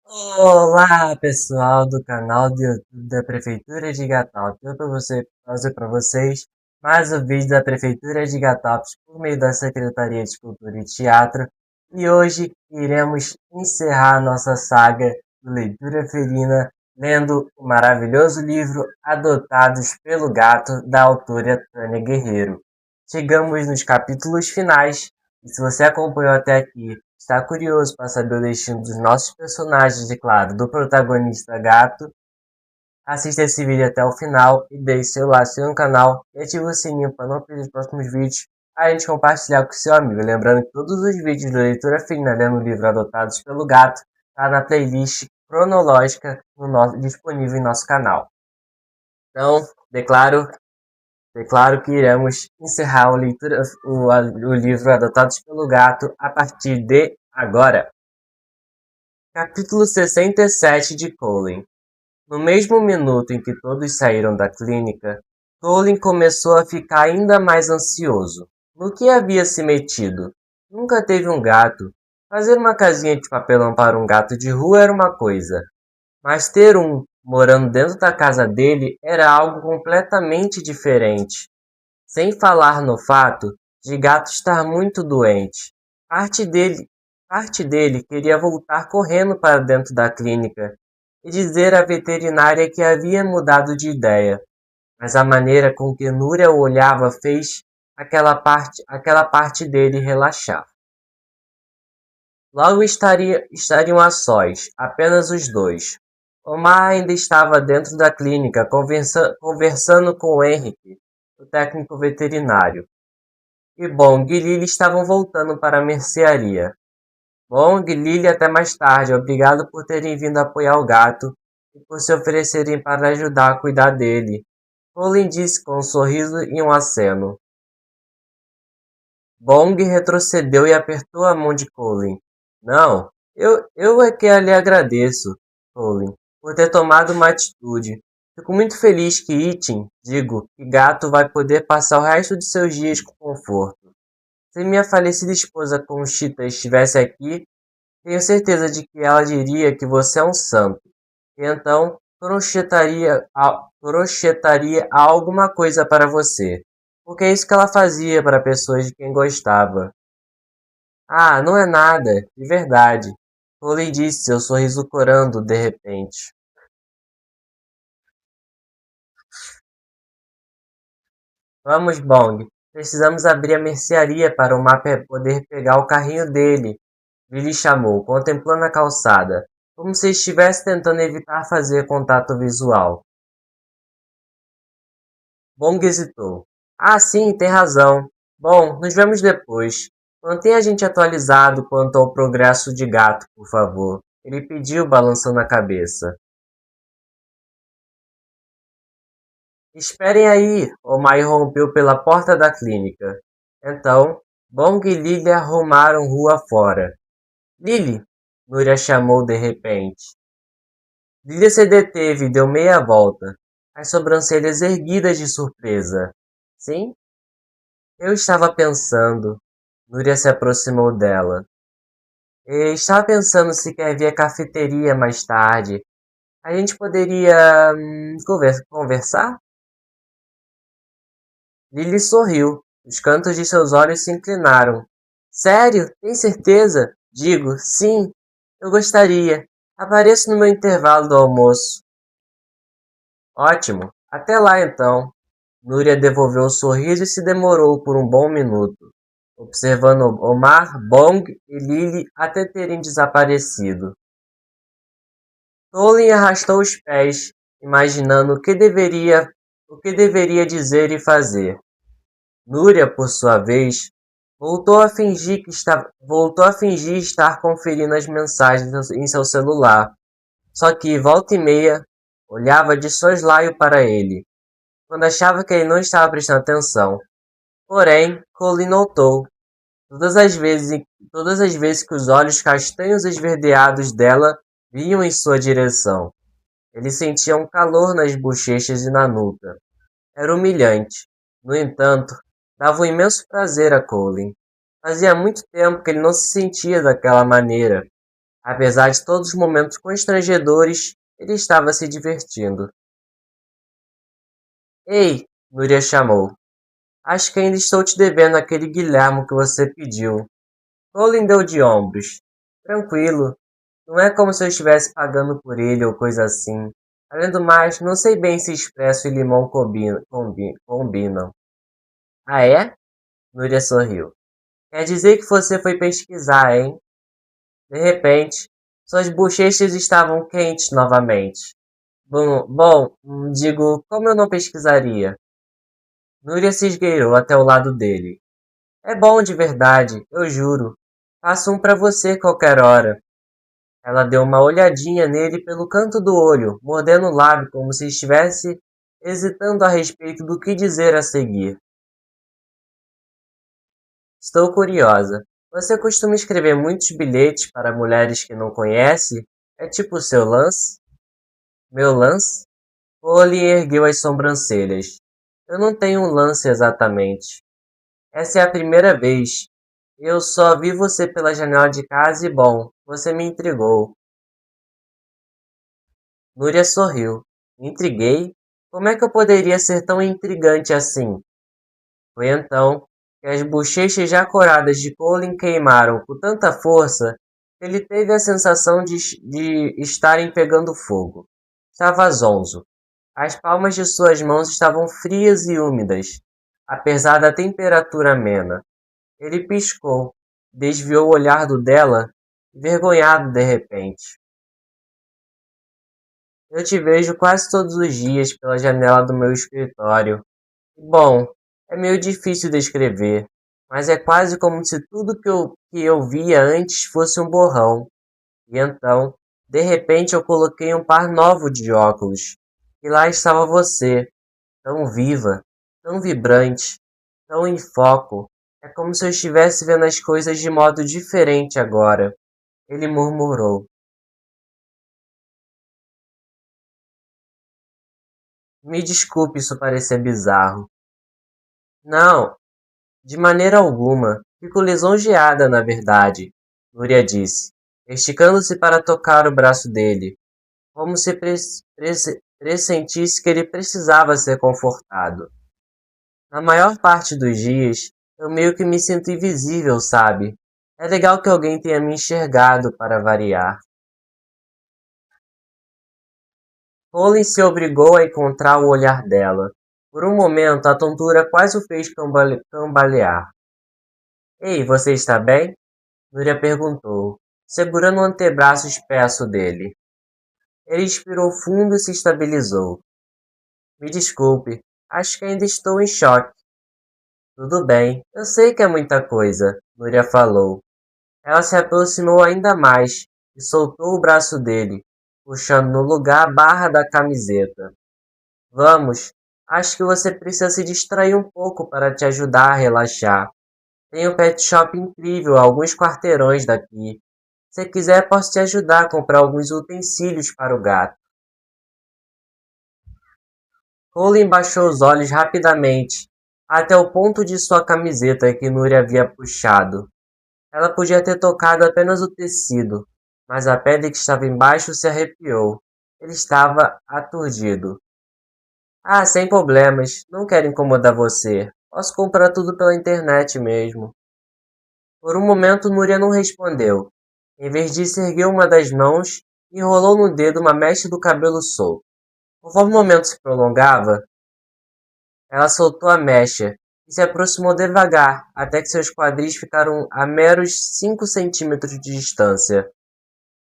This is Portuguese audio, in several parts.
Olá, pessoal do canal do YouTube da Prefeitura de Gataup. Eu para trazer para vocês mais um vídeo da Prefeitura de Gataup por meio da Secretaria de Cultura e Teatro. E hoje iremos encerrar nossa saga de leitura felina lendo o maravilhoso livro Adotados pelo Gato, da autora Tânia Guerreiro. Chegamos nos capítulos finais e se você acompanhou até aqui, está curioso para saber o destino dos nossos personagens e, claro, do protagonista gato, assista esse vídeo até o final e deixe seu like no canal e ative o sininho para não perder os próximos vídeos, a gente compartilhar com seu amigo. Lembrando que todos os vídeos da leitura fina lendo o livro Adotados pelo Gato está na playlist cronológica disponível em nosso canal. Então, declaro que iremos encerrar o livro Adotados pelo Gato a partir de agora. Capítulo 67 de Colin. No mesmo minuto em que todos saíram da clínica, Colin começou a ficar ainda mais ansioso. No que havia se metido? Nunca teve um gato. Fazer uma casinha de papelão para um gato de rua era uma coisa, mas ter um morando dentro da casa dele era algo completamente diferente. Sem falar no fato de gato estar muito doente. Parte dele, parte dele queria voltar correndo para dentro da clínica e dizer à veterinária que havia mudado de ideia, mas a maneira com que Núria o olhava fez aquela parte dele relaxar. Logo estariam a sós, apenas os dois. Omar ainda estava dentro da clínica conversando com Henrique, o técnico veterinário. E Bong e Lily estavam voltando para a mercearia. Bong e Lily até mais tarde, obrigado por terem vindo apoiar o gato e por se oferecerem para ajudar a cuidar dele. Colin disse com um sorriso e um aceno. Bong retrocedeu e apertou a mão de Colin. Não, eu é que lhe agradeço, Colin, por ter tomado uma atitude. Fico muito feliz que que gato vai poder passar o resto de seus dias com conforto. Se minha falecida esposa Conchita estivesse aqui, tenho certeza de que ela diria que você é um santo. E então, crochetaria alguma coisa para você. Porque é isso que ela fazia para pessoas de quem gostava. Ah, não é nada, de verdade. Foley disse, seu sorriso corando de repente. Vamos, Bong. Precisamos abrir a mercearia para o Mapa poder pegar o carrinho dele. Billy chamou, contemplando a calçada, como se estivesse tentando evitar fazer contato visual. Bong hesitou. Ah, sim, tem razão. Bom, nos vemos depois. Mantenha a gente atualizado quanto ao progresso de gato, por favor. Ele pediu, balançando a cabeça. Esperem aí! Omai rompeu pela porta da clínica. Então, Bong e Lily arrumaram rua fora. Lily! Núria chamou de repente. Lily se deteve e deu meia volta, as sobrancelhas erguidas de surpresa. Sim? Eu estava pensando. Núria se aproximou dela. Estava pensando se quer vir à cafeteria mais tarde. A gente poderia conversar? Lily sorriu. Os cantos de seus olhos se inclinaram. Sério? Tem certeza? Digo, sim, eu gostaria. Apareço no meu intervalo do almoço. Ótimo. Até lá então. Núria devolveu o sorriso e se demorou por um bom minuto, observando Omar, Bong e Lily até terem desaparecido. Colin arrastou os pés, imaginando o que deveria dizer e fazer. Núria, por sua vez, voltou a fingir estar conferindo as mensagens em seu celular, só que, volta e meia, olhava de soslaio para ele, quando achava que ele não estava prestando atenção. Porém, Colin notou, todas as vezes que os olhos castanhos esverdeados dela vinham em sua direção. Ele sentia um calor nas bochechas e na nuca. Era humilhante. No entanto, dava um imenso prazer a Colin. Fazia muito tempo que ele não se sentia daquela maneira. Apesar de todos os momentos constrangedores, ele estava se divertindo. Ei, Núria chamou. Acho que ainda estou te devendo aquele Guilhermo que você pediu. Colin deu de ombros. Tranquilo. Não é como se eu estivesse pagando por ele ou coisa assim. Além do mais, não sei bem se expresso e limão combinam. Ah, é? Núria sorriu. Quer dizer que você foi pesquisar, hein? De repente, suas bochechas estavam quentes novamente. Digo, como eu não pesquisaria? Núria se esgueirou até o lado dele. É bom de verdade, eu juro. Faço um pra você qualquer hora. Ela deu uma olhadinha nele pelo canto do olho, mordendo o lábio como se estivesse hesitando a respeito do que dizer a seguir. Estou curiosa. Você costuma escrever muitos bilhetes para mulheres que não conhece? É tipo o seu lance? Meu lance? Polly ergueu as sobrancelhas. Eu não tenho um lance exatamente. Essa é a primeira vez. Eu só vi você pela janela de casa e bom, você me intrigou. Núria sorriu. Intriguei? Como é que eu poderia ser tão intrigante assim? Foi então que as bochechas já coradas de Colin queimaram com tanta força que ele teve a sensação de estarem pegando fogo. Estava zonzo. As palmas de suas mãos estavam frias e úmidas, apesar da temperatura amena. Ele piscou, desviou o olhar do dela, envergonhado de repente. Eu te vejo quase todos os dias pela janela do meu escritório. Bom, é meio difícil descrever, mas é quase como se tudo que eu via antes fosse um borrão. E então, de repente, eu coloquei um par novo de óculos. E lá estava você, tão viva, tão vibrante, tão em foco. É como se eu estivesse vendo as coisas de modo diferente agora. Ele murmurou. Me desculpe isso parecer bizarro. Não, de maneira alguma. Fico lisonjeada, na verdade, Núria disse, esticando-se para tocar o braço dele, como se pressentisse que ele precisava ser confortado. Na maior parte dos dias, eu meio que me sinto invisível, sabe? É legal que alguém tenha me enxergado para variar. Colin se obrigou a encontrar o olhar dela. Por um momento, a tontura quase o fez cambalear. Ei, você está bem? Núria perguntou, segurando o antebraço espesso dele. Ele expirou fundo e se estabilizou. Me desculpe, acho que ainda estou em choque. Tudo bem, eu sei que é muita coisa, Núria falou. Ela se aproximou ainda mais e soltou o braço dele, puxando no lugar a barra da camiseta. Vamos, acho que você precisa se distrair um pouco para te ajudar a relaxar. Tem um pet shop incrível a alguns quarteirões daqui. Se quiser, posso te ajudar a comprar alguns utensílios para o gato. Colin baixou os olhos rapidamente, até o ponto de sua camiseta que Núria havia puxado. Ela podia ter tocado apenas o tecido, mas a pele que estava embaixo se arrepiou. Ele estava aturdido. Ah, sem problemas. Não quero incomodar você. Posso comprar tudo pela internet mesmo. Por um momento, Núria não respondeu. Em vez disso, ergueu uma das mãos e enrolou no dedo uma mecha do cabelo solto. Conforme o momento se prolongava, ela soltou a mecha e se aproximou devagar, até que seus quadris ficaram a meros 5 centímetros de distância.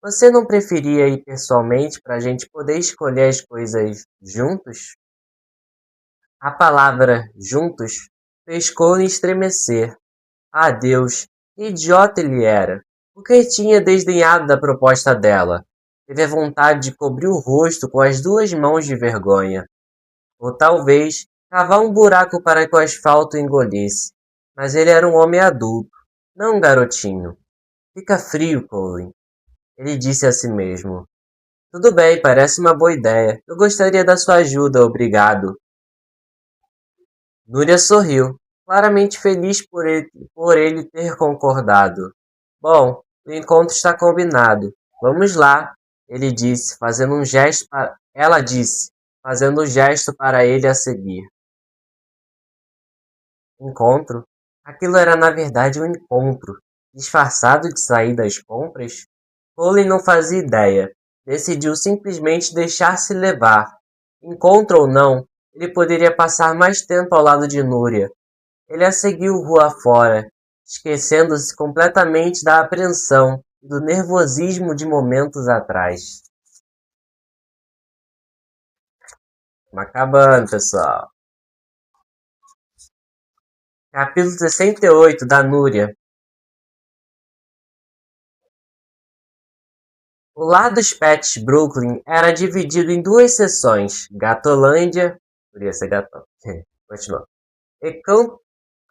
Você não preferia ir pessoalmente para a gente poder escolher as coisas juntos? A palavra juntos fez Colin estremecer. Ah, Deus, que idiota ele era! Por que tinha desdenhado da proposta dela? Teve a vontade de cobrir o rosto com as duas mãos de vergonha. Ou talvez cavar um buraco para que o asfalto engolisse. Mas ele era um homem adulto, não um garotinho. Fica frio, Colin, ele disse a si mesmo. Tudo bem, parece uma boa ideia. Eu gostaria da sua ajuda, obrigado. Núria sorriu, claramente feliz por ele ter concordado. Bom, o encontro está combinado. Vamos lá, ela disse, fazendo um gesto para ele a seguir. Encontro? Aquilo era na verdade um encontro, disfarçado de sair das compras? Colin não fazia ideia. Decidiu simplesmente deixar-se levar. Encontro ou não, ele poderia passar mais tempo ao lado de Núria. Ele a seguiu rua fora, esquecendo-se completamente da apreensão e do nervosismo de momentos atrás. Acabando, pessoal. Capítulo 68 da Núria. O lar dos Pets Brooklyn era dividido em duas seções, Gatolândia, poderia ser Gatão, continua, e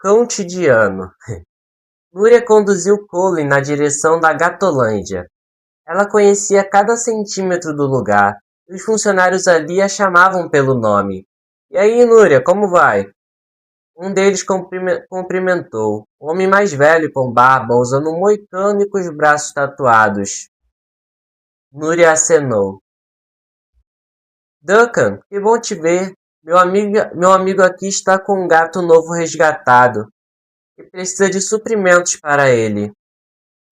Cotidiano. Núria conduziu Colin na direção da Gatolândia. Ela conhecia cada centímetro do lugar, e os funcionários ali a chamavam pelo nome. E aí, Núria, como vai? Um deles cumprimentou, o homem mais velho com barba, usando um moicano e com os braços tatuados. Núria acenou. Duncan, que bom te ver. Meu amigo aqui está com um gato novo resgatado e precisa de suprimentos para ele.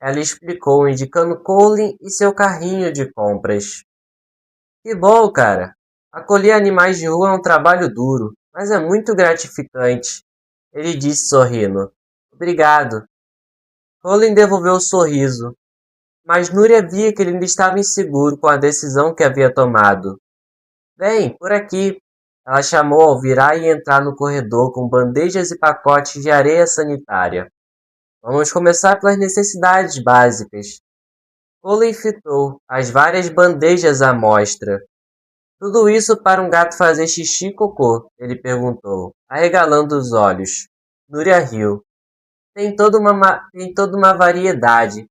Ela explicou, indicando Colin e seu carrinho de compras. Que bom, cara. Acolher animais de rua é um trabalho duro, mas é muito gratificante. Ele disse sorrindo. Obrigado. Colin devolveu o sorriso, mas Núria via que ele ainda estava inseguro com a decisão que havia tomado. Vem, por aqui. Ela chamou ao virar e entrar no corredor com bandejas e pacotes de areia sanitária. Vamos começar pelas necessidades básicas. Colin fitou as várias bandejas à mostra. Tudo isso para um gato fazer xixi e cocô? Ele perguntou, arregalando os olhos. Núria riu. Tem toda uma variedade,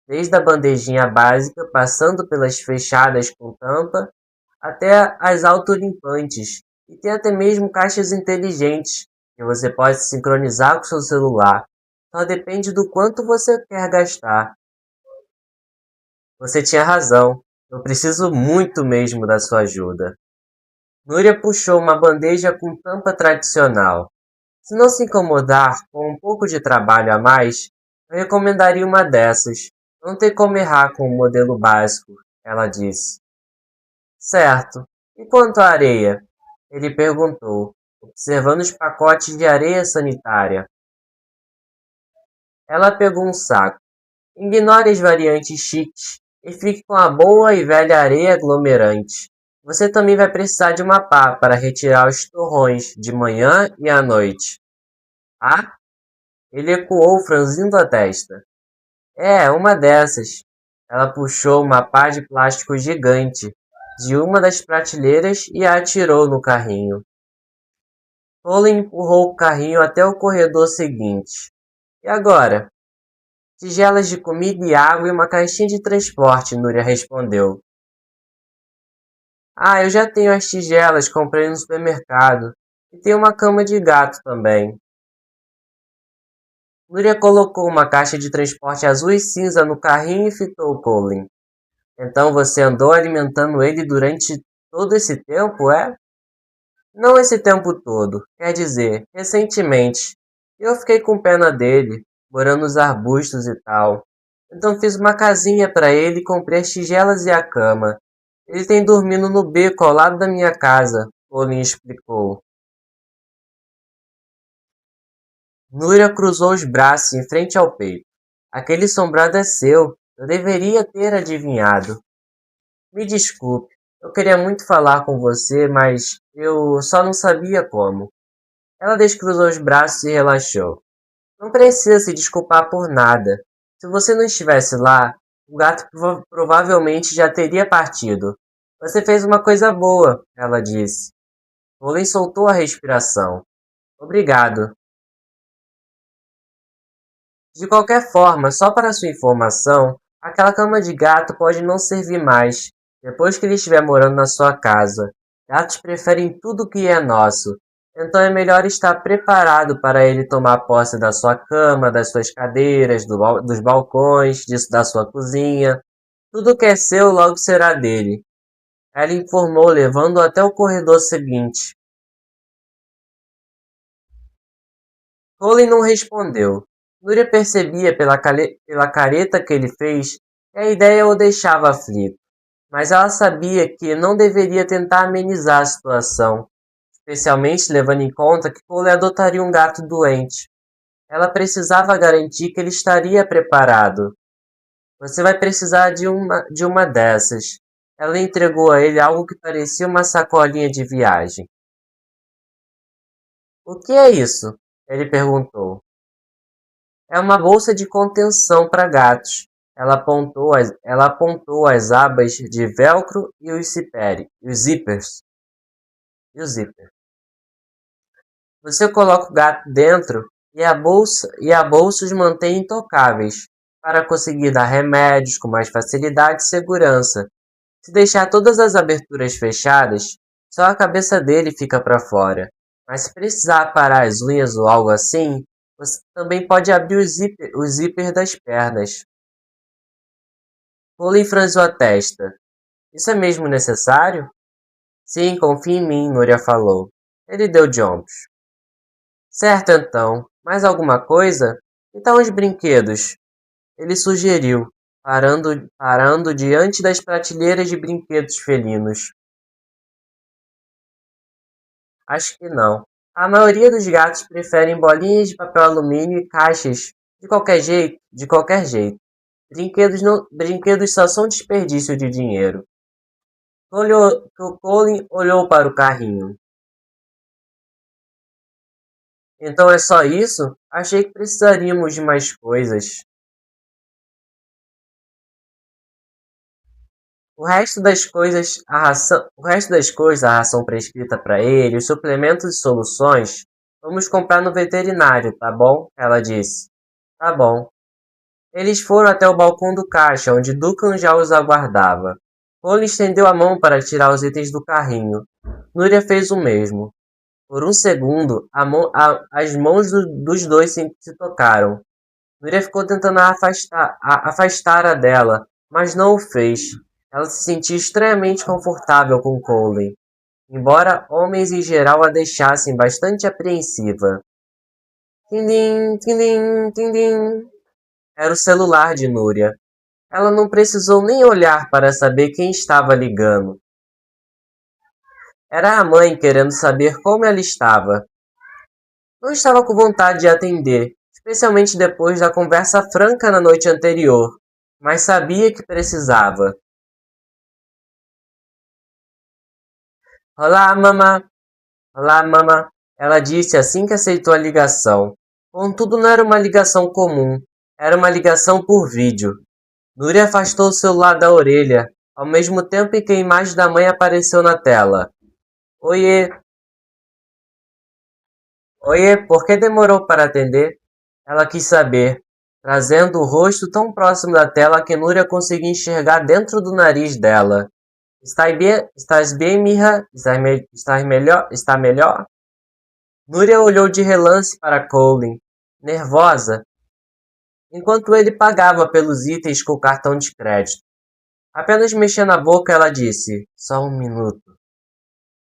desde a bandejinha básica, passando pelas fechadas com tampa, até as autolimpantes. E tem até mesmo caixas inteligentes, que você pode sincronizar com seu celular. Só depende do quanto você quer gastar. Você tinha razão. Eu preciso muito mesmo da sua ajuda. Núria puxou uma bandeja com tampa tradicional. Se não se incomodar com um pouco de trabalho a mais, eu recomendaria uma dessas. Não tem como errar com o modelo básico, ela disse. Certo. E quanto à areia? Ele perguntou, observando os pacotes de areia sanitária. Ela pegou um saco. Ignore as variantes chiques e fique com a boa e velha areia aglomerante. Você também vai precisar de uma pá para retirar os torrões de manhã e à noite. Ah? Ele ecoou, franzindo a testa. É, uma dessas. Ela puxou uma pá de plástico gigante de uma das prateleiras e a atirou no carrinho. Colin empurrou o carrinho até o corredor seguinte. E agora? Tigelas de comida e água e uma caixinha de transporte, Núria respondeu. Ah, eu já tenho as tigelas, comprei no supermercado. E tem uma cama de gato também. Núria colocou uma caixa de transporte azul e cinza no carrinho e fitou Colin. Então você andou alimentando ele durante todo esse tempo, é? Não esse tempo todo, quer dizer, recentemente. Eu fiquei com pena dele, morando nos arbustos e tal. Então fiz uma casinha para ele e comprei as tigelas e a cama. Ele tem dormindo no beco ao lado da minha casa, Colin explicou. Núria cruzou os braços em frente ao peito. Aquele sombrado é seu. Eu deveria ter adivinhado. Me desculpe. Eu queria muito falar com você, mas eu só não sabia como. Ela descruzou os braços e relaxou. Não precisa se desculpar por nada. Se você não estivesse lá, o gato provavelmente já teria partido. Você fez uma coisa boa, ela disse. Colin soltou a respiração. Obrigado. De qualquer forma, só para sua informação, aquela cama de gato pode não servir mais, depois que ele estiver morando na sua casa. Gatos preferem tudo que é nosso, então é melhor estar preparado para ele tomar posse da sua cama, das suas cadeiras, dos balcões, da sua cozinha. Tudo que é seu logo será dele, ela informou, levando-o até o corredor seguinte. Colin não respondeu. Núria percebia pela careta que ele fez que a ideia o deixava aflito, mas ela sabia que não deveria tentar amenizar a situação, especialmente levando em conta que Colin adotaria um gato doente. Ela precisava garantir que ele estaria preparado. Você vai precisar de uma dessas. Ela entregou a ele algo que parecia uma sacolinha de viagem. O que é isso? Ele perguntou. É uma bolsa de contenção para gatos. Ela apontou as abas de velcro e os zippers. E o zíper. Você coloca o gato dentro e a bolsa os mantém intocáveis, para conseguir dar remédios com mais facilidade e segurança. Se deixar todas as aberturas fechadas, só a cabeça dele fica para fora. Mas se precisar aparar as unhas ou algo assim, você também pode abrir o zíper das pernas. Colin franziu a testa. Isso é mesmo necessário? Sim, confie em mim, Núria falou. Ele deu de ombros. Certo então. Mais alguma coisa? Então os brinquedos. Ele sugeriu, parando diante das prateleiras de brinquedos felinos. Acho que não. A maioria dos gatos preferem bolinhas de papel alumínio e caixas de qualquer jeito. Brinquedos só são desperdício de dinheiro. Colin olhou para o carrinho. Então é só isso? Achei que precisaríamos de mais coisas. O resto das coisas, a ração prescrita para ele, os suplementos e soluções, vamos comprar no veterinário, tá bom? Ela disse. Tá bom. Eles foram até o balcão do caixa, onde Duncan já os aguardava. Cole estendeu a mão para tirar os itens do carrinho. Núria fez o mesmo. Por um segundo, as mãos dos dois se tocaram. Núria ficou tentando afastar a dela, mas não o fez. Ela se sentia estranhamente confortável com Colin, embora homens em geral a deixassem bastante apreensiva. Tindim, tindim, tindim. Era o celular de Núria. Ela não precisou nem olhar para saber quem estava ligando. Era a mãe querendo saber como ela estava. Não estava com vontade de atender, especialmente depois da conversa franca na noite anterior, mas sabia que precisava. Olá, mamã. Olá, mamã. Ela disse assim que aceitou a ligação. Contudo, não era uma ligação comum. Era uma ligação por vídeo. Núria afastou o celular da orelha, ao mesmo tempo em que a imagem da mãe apareceu na tela. Oiê, oiê, por que demorou para atender? Ela quis saber, trazendo o rosto tão próximo da tela que Núria conseguia enxergar dentro do nariz dela. Estás bem, Mirra? Estás melhor? Está melhor? Núria olhou de relance para Colin, nervosa, enquanto ele pagava pelos itens com o cartão de crédito. Apenas mexendo a boca, ela disse: Só um minuto.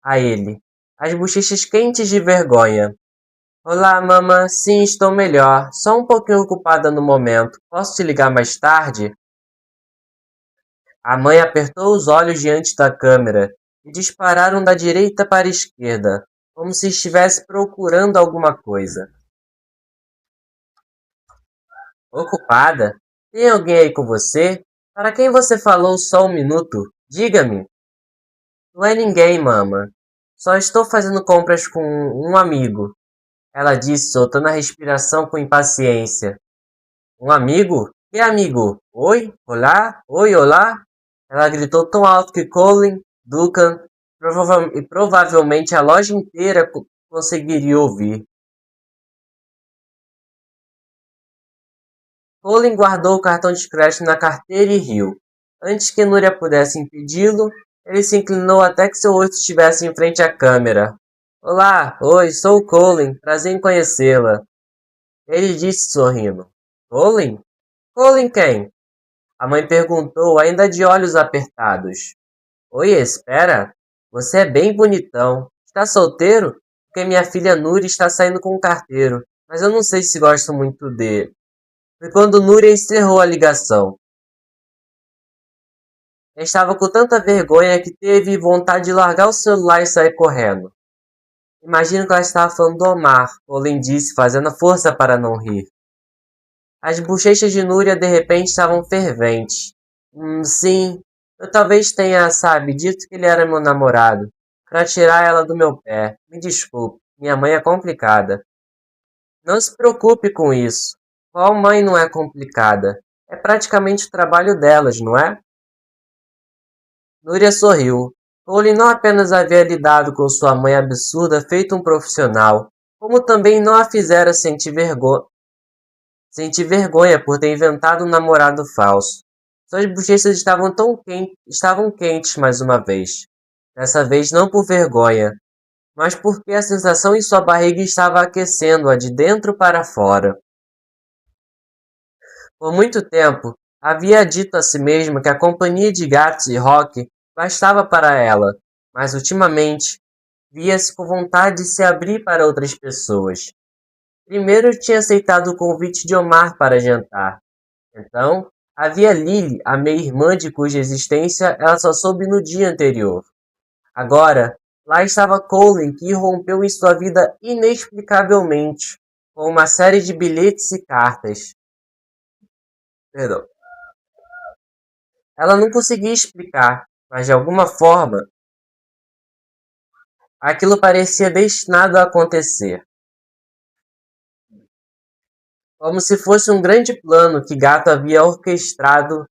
A ele, as bochechas quentes de vergonha. Olá, mamã. Sim, estou melhor. Só um pouquinho ocupada no momento. Posso te ligar mais tarde? A mãe apertou os olhos diante da câmera e dispararam da direita para a esquerda, como se estivesse procurando alguma coisa. Ocupada? Tem alguém aí com você? Para quem você falou só um minuto? Diga-me. Não é ninguém, mama. Só estou fazendo compras com um amigo, ela disse, soltando a respiração com impaciência. Um amigo? Que amigo? Oi? Olá? Oi, olá? Ela gritou tão alto que Colin, Duncan e provavelmente a loja inteira conseguiria ouvir. Colin guardou o cartão de crédito na carteira e riu. Antes que Núria pudesse impedi-lo, ele se inclinou até que seu rosto estivesse em frente à câmera. Olá, oi, sou o Colin, prazer em conhecê-la. Ele disse sorrindo. Colin? Colin quem? A mãe perguntou, ainda de olhos apertados. Oi, espera. Você é bem bonitão. Está solteiro? Porque minha filha Núria está saindo com um carteiro, mas eu não sei se gosto muito dele. Foi quando Núria encerrou a ligação. Estava com tanta vergonha que teve vontade de largar o celular e sair correndo. Imagino que ela estava falando do Omar, Colin disse, fazendo força para não rir. As bochechas de Núria de repente estavam ferventes. Sim, eu talvez tenha, sabe, dito que ele era meu namorado, para tirar ela do meu pé. Me desculpe, minha mãe é complicada. Não se preocupe com isso. Qual mãe não é complicada? É praticamente o trabalho delas, não é? Núria sorriu. Colin não apenas havia lidado com sua mãe absurda feito um profissional, como também não a fizera sentir vergonha por ter inventado um namorado falso. Suas bochechas estavam quentes mais uma vez. Dessa vez não por vergonha, mas porque a sensação em sua barriga estava aquecendo-a de dentro para fora. Por muito tempo, havia dito a si mesma que a companhia de gatos e rock bastava para ela, mas ultimamente via-se com vontade de se abrir para outras pessoas. Primeiro tinha aceitado o convite de Omar para jantar. Então, havia Lily, a meia-irmã de cuja existência ela só soube no dia anterior. Agora, lá estava Colin, que irrompeu em sua vida inexplicavelmente, com uma série de bilhetes e cartas. Perdão. Ela não conseguia explicar, mas de alguma forma, aquilo parecia destinado a acontecer. Como se fosse um grande plano que Gato havia orquestrado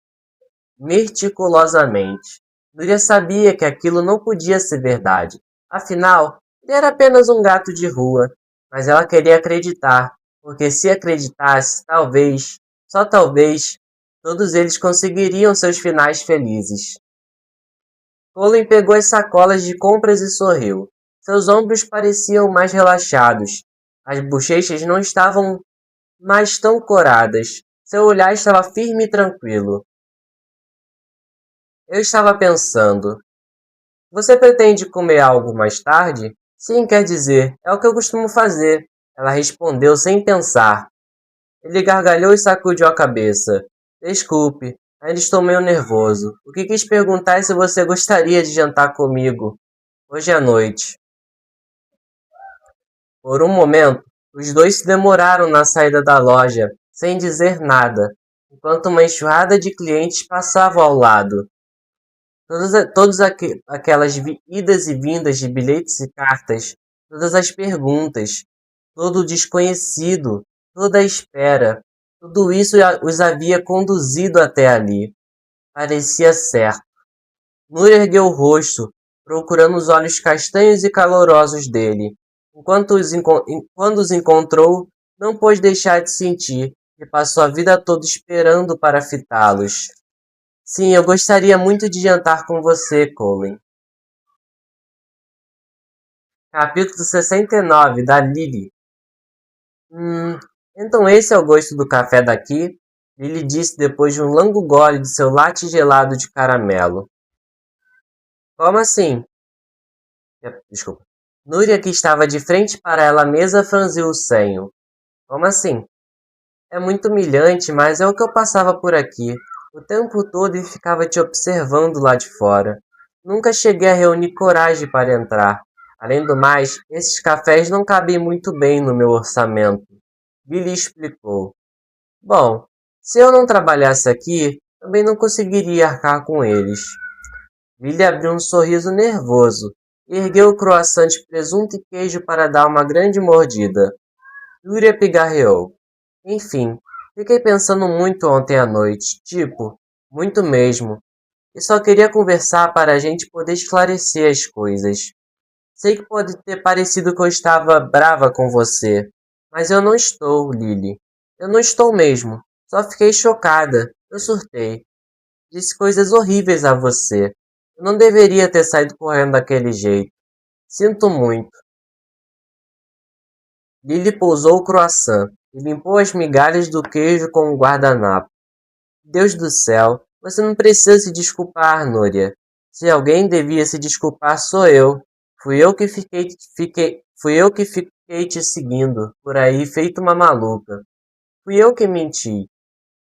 meticulosamente. Núria sabia que aquilo não podia ser verdade. Afinal, ele era apenas um gato de rua. Mas ela queria acreditar, porque se acreditasse, talvez, só talvez, todos eles conseguiriam seus finais felizes. Colin pegou as sacolas de compras e sorriu. Seus ombros pareciam mais relaxados. As bochechas não estavam mais tão coradas. Seu olhar estava firme e tranquilo. Eu estava pensando. Você pretende comer algo mais tarde? Sim, quer dizer, é o que eu costumo fazer. Ela respondeu sem pensar. Ele gargalhou e sacudiu a cabeça. Desculpe, ainda estou meio nervoso. O que quis perguntar é se você gostaria de jantar comigo hoje à noite. Por um momento, os dois se demoraram na saída da loja, sem dizer nada, enquanto uma enxurrada de clientes passava ao lado. Aquelas idas e vindas de bilhetes e cartas, todas as perguntas, todo o desconhecido, toda a espera, tudo isso os havia conduzido até ali. Parecia certo. Núria ergueu o rosto, procurando os olhos castanhos e calorosos dele. Quando os encontrou, não pôde deixar de sentir que passou a vida toda esperando para fitá-los. Sim, eu gostaria muito de jantar com você, Colin. Capítulo 69 da Lily. Então esse é o gosto do café daqui? Lily disse depois de um longo gole de seu latte gelado de caramelo. Como assim? Desculpa. Núria, que estava de frente para ela mesma, franziu o senho. Como assim? É muito humilhante, mas é o que eu passava por aqui. O tempo todo e ficava te observando lá de fora. Nunca cheguei a reunir coragem para entrar. Além do mais, esses cafés não cabem muito bem no meu orçamento. Billy explicou. Bom, se eu não trabalhasse aqui, também não conseguiria arcar com eles. Billy abriu um sorriso nervoso e ergueu o croissant de presunto e queijo para dar uma grande mordida. Yuri pigarreou. Enfim, fiquei pensando muito ontem à noite, tipo, muito mesmo. E só queria conversar para a gente poder esclarecer as coisas. Sei que pode ter parecido que eu estava brava com você, mas eu não estou, Lily. Eu não estou mesmo. Só fiquei chocada. Eu surtei. Disse coisas horríveis a você. Eu não deveria ter saído correndo daquele jeito. Sinto muito. Lily pousou o croissant e limpou as migalhas do queijo com um guardanapo. Deus do céu, você não precisa se desculpar, Núria. Se alguém devia se desculpar, sou eu. Fui eu que fiquei te seguindo por aí feito uma maluca. Fui eu que menti.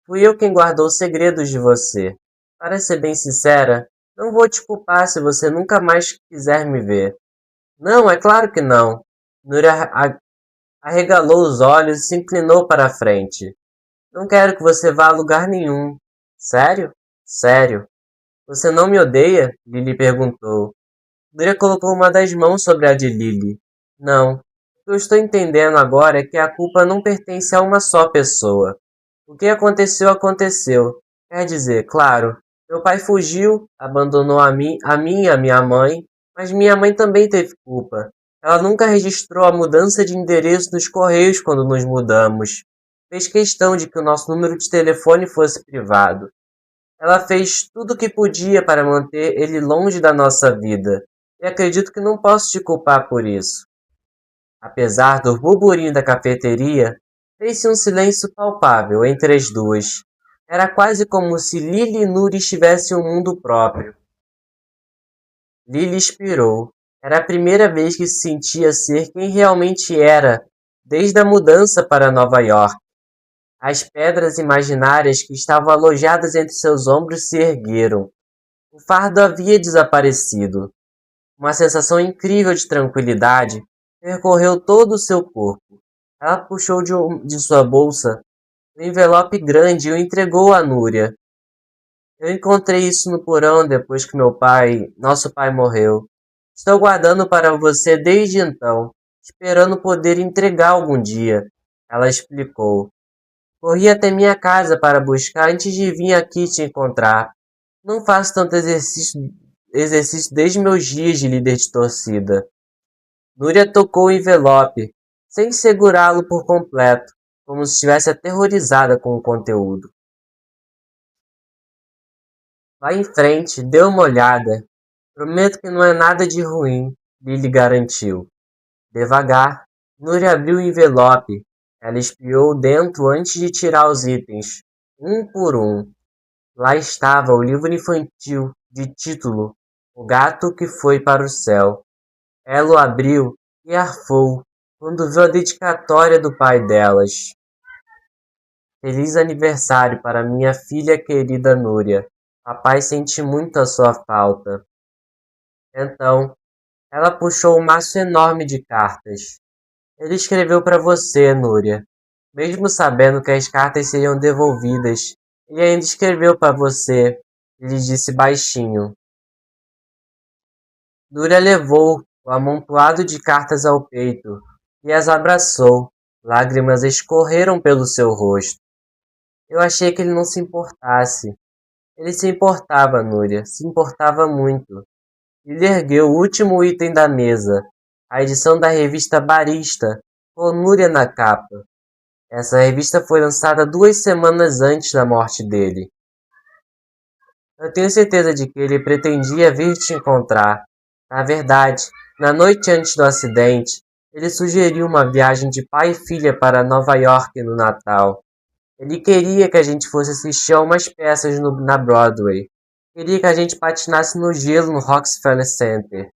Fui eu quem guardou segredos de você. Para ser bem sincera, não vou te culpar se você nunca mais quiser me ver. Não, é claro que não. Núria arregalou os olhos e se inclinou para a frente. Não quero que você vá a lugar nenhum. Sério? Sério. Você não me odeia? Lily perguntou. Núria colocou uma das mãos sobre a de Lily. Não. O que eu estou entendendo agora é que a culpa não pertence a uma só pessoa. O que aconteceu, aconteceu. Quer dizer, claro, meu pai fugiu, abandonou a mim e a minha mãe, mas minha mãe também teve culpa. Ela nunca registrou a mudança de endereço nos correios quando nos mudamos. Fez questão de que o nosso número de telefone fosse privado. Ela fez tudo o que podia para manter ele longe da nossa vida, e acredito que não posso te culpar por isso. Apesar do burburinho da cafeteria, fez-se um silêncio palpável entre as duas. Era quase como se Lily e Nuri estivessem em um mundo próprio. Lily expirou. Era a primeira vez que se sentia ser quem realmente era, desde a mudança para Nova York. As pedras imaginárias que estavam alojadas entre seus ombros se ergueram. O fardo havia desaparecido. Uma sensação incrível de tranquilidade percorreu todo o seu corpo. Ela puxou de sua bolsa um envelope grande e o entregou a Núria. Eu encontrei isso no porão depois que nosso pai morreu. Estou guardando para você desde então, esperando poder entregar algum dia, ela explicou. Corri até minha casa para buscar antes de vir aqui te encontrar. Não faço tanto exercício desde meus dias de líder de torcida. Núria tocou o envelope, sem segurá-lo por completo, como se estivesse aterrorizada com o conteúdo. Vá em frente, dê uma olhada. Prometo que não é nada de ruim, Lily garantiu. Devagar, Núria abriu o envelope. Ela espiou dentro antes de tirar os itens, um por um. Lá estava o livro infantil, de título O Gato que Foi para o Céu. Ela o abriu e arfou quando viu a dedicatória do pai delas. Feliz aniversário para minha filha querida Núria. Papai sente muito a sua falta. Então, ela puxou um maço enorme de cartas. Ele escreveu para você, Núria. Mesmo sabendo que as cartas seriam devolvidas, ele ainda escreveu para você, ele disse baixinho. Núria levou o amontoado de cartas ao peito e as abraçou. Lágrimas escorreram pelo seu rosto. Eu achei que ele não se importasse. Ele se importava, Núria, se importava muito. Ele ergueu o último item da mesa, a edição da revista Barista, com Núria na capa. Essa revista foi lançada 2 semanas antes da morte dele. Eu tenho certeza de que ele pretendia vir te encontrar. Na verdade, na noite antes do acidente, ele sugeriu uma viagem de pai e filha para Nova York no Natal. Ele queria que a gente fosse assistir a umas peças na Broadway. Queria que a gente patinasse no gelo no Rockefeller Center.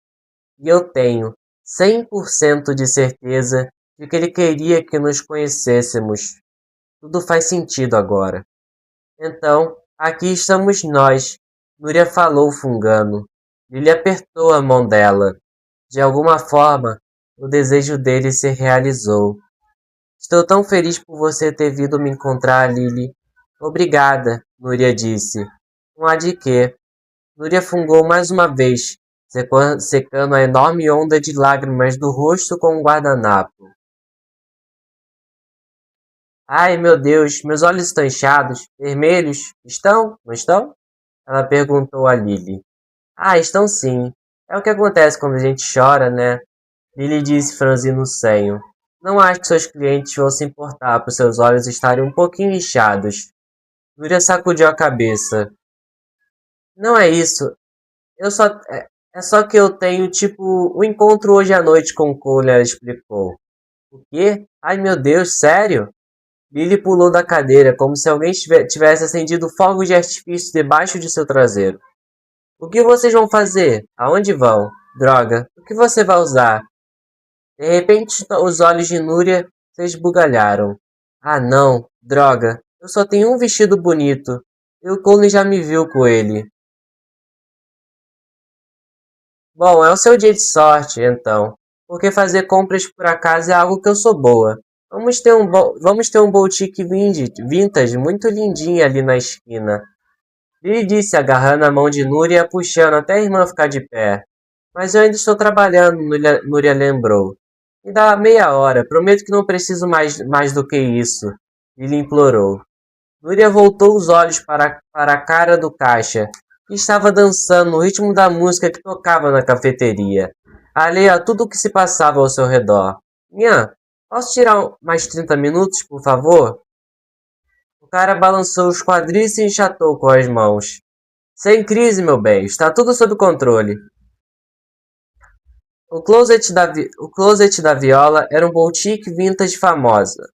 E eu tenho 100% de certeza de que ele queria que nos conhecêssemos. Tudo faz sentido agora. Então, aqui estamos nós, Núria falou fungando. Lily apertou a mão dela. De alguma forma, o desejo dele se realizou. Estou tão feliz por você ter vindo me encontrar, Lily. Obrigada, Núria disse. Não há de quê. Núria fungou mais uma vez, secando a enorme onda de lágrimas do rosto com um guardanapo. Ai, meu Deus, meus olhos estão inchados, vermelhos. Estão? Não estão? Ela perguntou a Lily. Ah, estão sim. É o que acontece quando a gente chora, né? Lily disse franzindo o senho. Não acho que seus clientes vão se importar por seus olhos estarem um pouquinho inchados. Núria sacudiu a cabeça. Não é isso. É só que eu tenho, tipo, um encontro hoje à noite com o Cole, ela explicou. O quê? Ai, meu Deus, sério? Lily pulou da cadeira como se alguém tivesse acendido fogos de artifício debaixo de seu traseiro. O que vocês vão fazer? Aonde vão? Droga, o que você vai usar? De repente, os olhos de Núria se esbugalharam. Ah, não, droga, eu só tenho um vestido bonito. E o Colin já me viu com ele. Bom, é o seu dia de sorte, então. Porque fazer compras por acaso é algo que eu sou boa. Vamos ter um boutique vintage muito lindinho ali na esquina. Lily disse, agarrando a mão de Núria e puxando até a irmã ficar de pé. Mas eu ainda estou trabalhando, Núria lembrou. Me dá meia hora, prometo que não preciso mais do que isso. Lily implorou. Núria voltou os olhos para a cara do caixa, que estava dançando no ritmo da música que tocava na cafeteria, alheia a tudo o que se passava ao seu redor. Nhan, posso tirar mais 30 minutos, por favor? O cara balançou os quadris e se enxatou com as mãos. Sem crise, meu bem, está tudo sob controle. O closet da Viola era um boutique vintage famosa.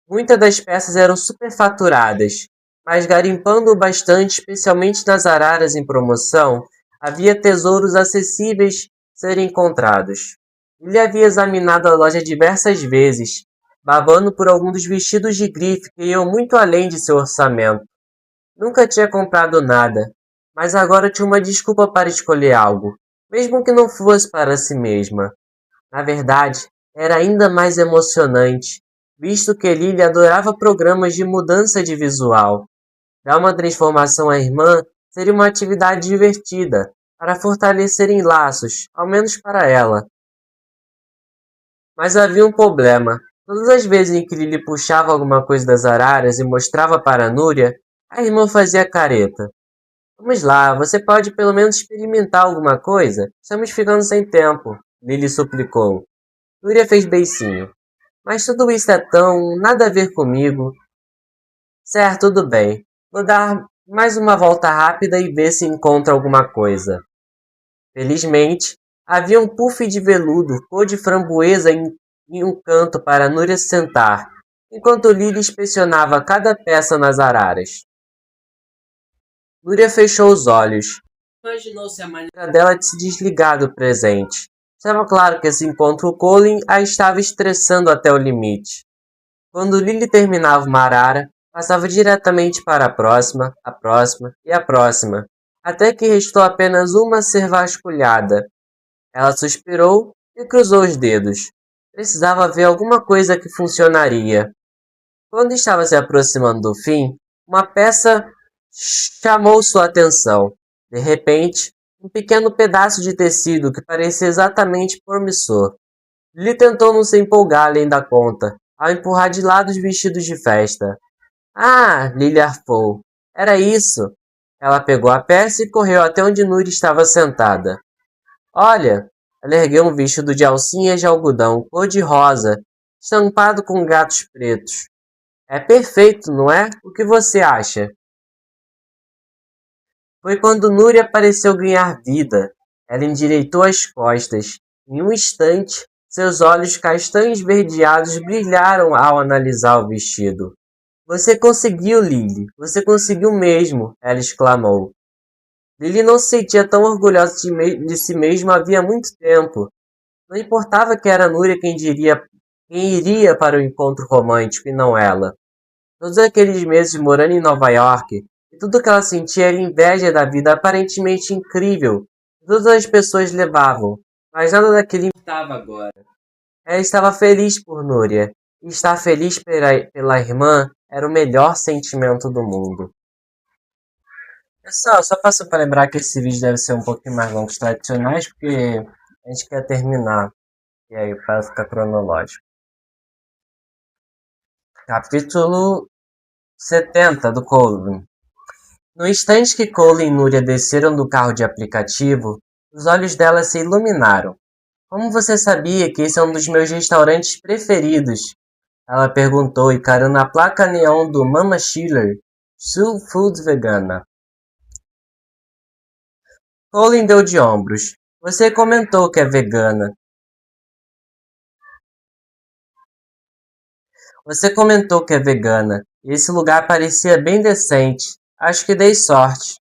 Muitas das peças eram superfaturadas, mas garimpando bastante, especialmente nas araras em promoção, havia tesouros acessíveis serem encontrados. Ele havia examinado a loja diversas vezes, babando por alguns dos vestidos de grife que iam muito além de seu orçamento. Nunca tinha comprado nada, mas agora tinha uma desculpa para escolher algo, mesmo que não fosse para si mesma. Na verdade, era ainda mais emocionante, visto que Lily adorava programas de mudança de visual. Dar uma transformação à irmã seria uma atividade divertida, para fortalecerem laços, ao menos para ela. Mas havia um problema. Todas as vezes em que Lily puxava alguma coisa das araras e mostrava para Núria, a irmã fazia careta. Vamos lá, você pode pelo menos experimentar alguma coisa? Estamos ficando sem tempo, Lily suplicou. Núria fez beicinho. Mas tudo isso é tão nada a ver comigo. Certo, tudo bem. Vou dar mais uma volta rápida e ver se encontro alguma coisa. Felizmente, havia um puff de veludo cor de framboesa em um canto para Núria sentar, enquanto Lily inspecionava cada peça nas araras. Núria fechou os olhos. Imaginou-se a maneira dela de se desligar do presente. Estava claro que esse encontro com Colin a estava estressando até o limite. Quando Lily terminava uma arara, passava diretamente para a próxima e a próxima, até que restou apenas uma a ser vasculhada. Ela suspirou e cruzou os dedos. Precisava ver alguma coisa que funcionaria. Quando estava se aproximando do fim, uma peça chamou sua atenção. De repente, um pequeno pedaço de tecido que parecia exatamente promissor. Lily tentou não se empolgar além da conta, ao empurrar de lado os vestidos de festa. Ah, Lily arfou. Era isso. Ela pegou a peça e correu até onde Nuri estava sentada. Olha, ela ergueu um vestido de alcinhas de algodão cor-de-rosa, estampado com gatos pretos. É perfeito, não é? O que você acha? Foi quando Núria pareceu ganhar vida. Ela endireitou as costas. Em um instante, seus olhos castanhos esverdeados brilharam ao analisar o vestido. Você conseguiu, Lily. Você conseguiu mesmo, ela exclamou. Lily não se sentia tão orgulhosa de si mesma havia muito tempo. Não importava que era Núria quem iria para o encontro romântico e não ela. Todos aqueles meses morando em Nova York, e tudo que ela sentia era inveja da vida aparentemente incrível que todas as pessoas levavam, mas nada daquilo importava agora. Ela estava feliz por Núria, e estar feliz pela irmã era o melhor sentimento do mundo. Pessoal, só passo para lembrar que esse vídeo deve ser um pouquinho mais longo que os tradicionais, porque a gente quer terminar, e aí para ficar cronológico. Capítulo 70 do Colvin. No instante que Cole e Núria desceram do carro de aplicativo, os olhos dela se iluminaram. Como você sabia que esse é um dos meus restaurantes preferidos? Ela perguntou, encarando a placa neon do Mama Schiller, Soul Food Vegana. Colin deu de ombros. Você comentou que é vegana. Você comentou que é vegana, e esse lugar parecia bem decente. Acho que dei sorte.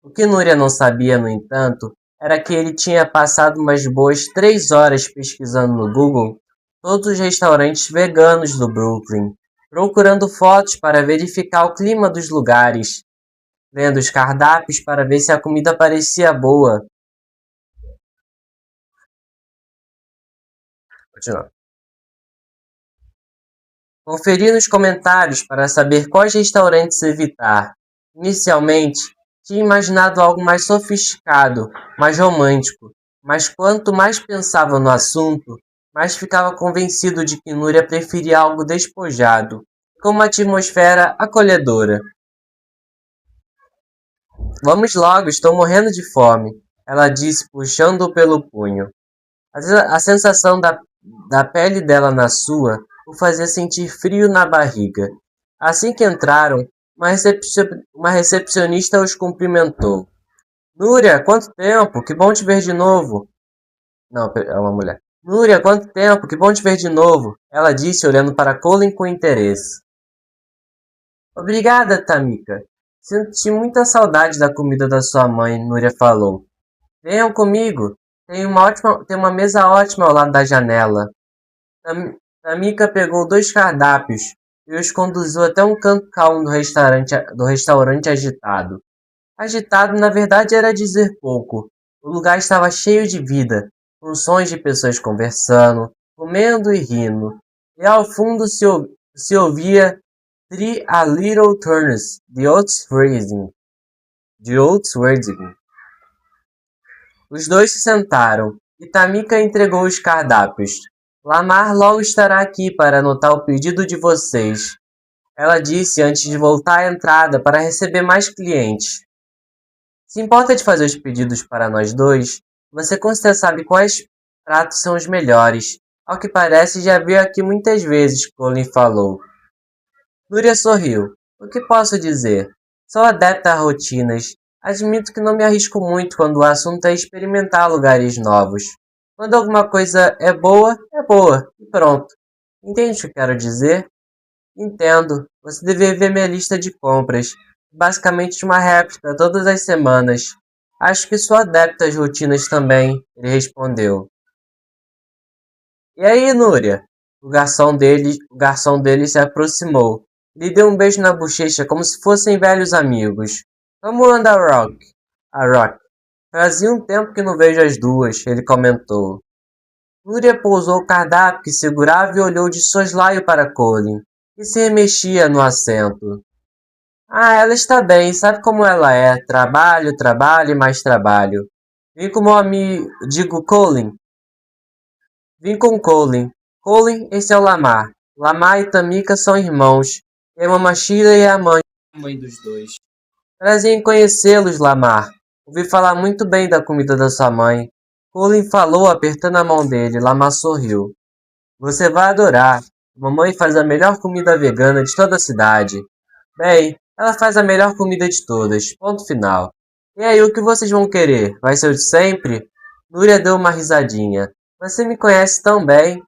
O que Núria não sabia, no entanto, era que ele tinha passado umas boas 3 horas pesquisando no Google todos os restaurantes veganos do Brooklyn, procurando fotos para verificar o clima dos lugares, lendo os cardápios para ver se a comida parecia boa. Continuando. Conferi nos comentários para saber quais restaurantes evitar. Inicialmente, tinha imaginado algo mais sofisticado, mais romântico, mas quanto mais pensava no assunto, mais ficava convencido de que Núria preferia algo despojado, com uma atmosfera acolhedora. Vamos logo, estou morrendo de fome, ela disse, puxando-o pelo punho. A sensação da pele dela na sua o fazia sentir frio na barriga. Assim que entraram, uma recepcionista os cumprimentou. Núria, quanto tempo? Que bom te ver de novo. Não, é uma mulher. Núria, quanto tempo? Que bom te ver de novo. Ela disse, olhando para Colin com interesse. Obrigada, Tamika. Senti muita saudade da comida da sua mãe, Núria falou. Venham comigo. Tem uma mesa ótima ao lado da janela. Tamika pegou 2 cardápios e os conduziu até um canto calmo do restaurante agitado. Agitado, na verdade, era dizer pouco. O lugar estava cheio de vida, com sons de pessoas conversando, comendo e rindo. E ao fundo se ouvia Three a Little Turns, de Otis Redding. Os dois se sentaram, e Tamika entregou os cardápios. Lamar logo estará aqui para anotar o pedido de vocês, ela disse antes de voltar à entrada para receber mais clientes. Se importa de fazer os pedidos para nós dois, você com certeza sabe quais pratos são os melhores. Ao que parece, já veio aqui muitas vezes, Colin falou. Núria sorriu. O que posso dizer? Sou adepta a rotinas. Admito que não me arrisco muito quando o assunto é experimentar lugares novos. Quando alguma coisa é boa, e pronto. Entende o que eu quero dizer? Entendo. Você deveria ver minha lista de compras. Basicamente uma réplica todas as semanas. Acho que sou adepta às rotinas também, ele respondeu. E aí, Núria? O garçom dele se aproximou. Lhe deu um beijo na bochecha como se fossem velhos amigos. Como anda A Rock. Fazia um tempo que não vejo as duas, ele comentou. Núria pousou o cardápio que segurava e olhou de soslaio para Colin, que se remexia no assento. Ah, ela está bem, sabe como ela é. Trabalho, trabalho e mais trabalho. Vim com meu amigo, digo Colin. Vim com Colin. Colin, esse é o Lamar. Lamar e Tamika são irmãos. E a Mamachira é a mãe dos dois. Prazer em conhecê-los, Lamar. Ouvi falar muito bem da comida da sua mãe. Colin falou, apertando a mão dele. Lamar sorriu. Você vai adorar. Mamãe faz a melhor comida vegana de toda a cidade. Bem, ela faz a melhor comida de todas. Ponto final. E aí, o que vocês vão querer? Vai ser o de sempre? Núria deu uma risadinha. Você me conhece tão bem.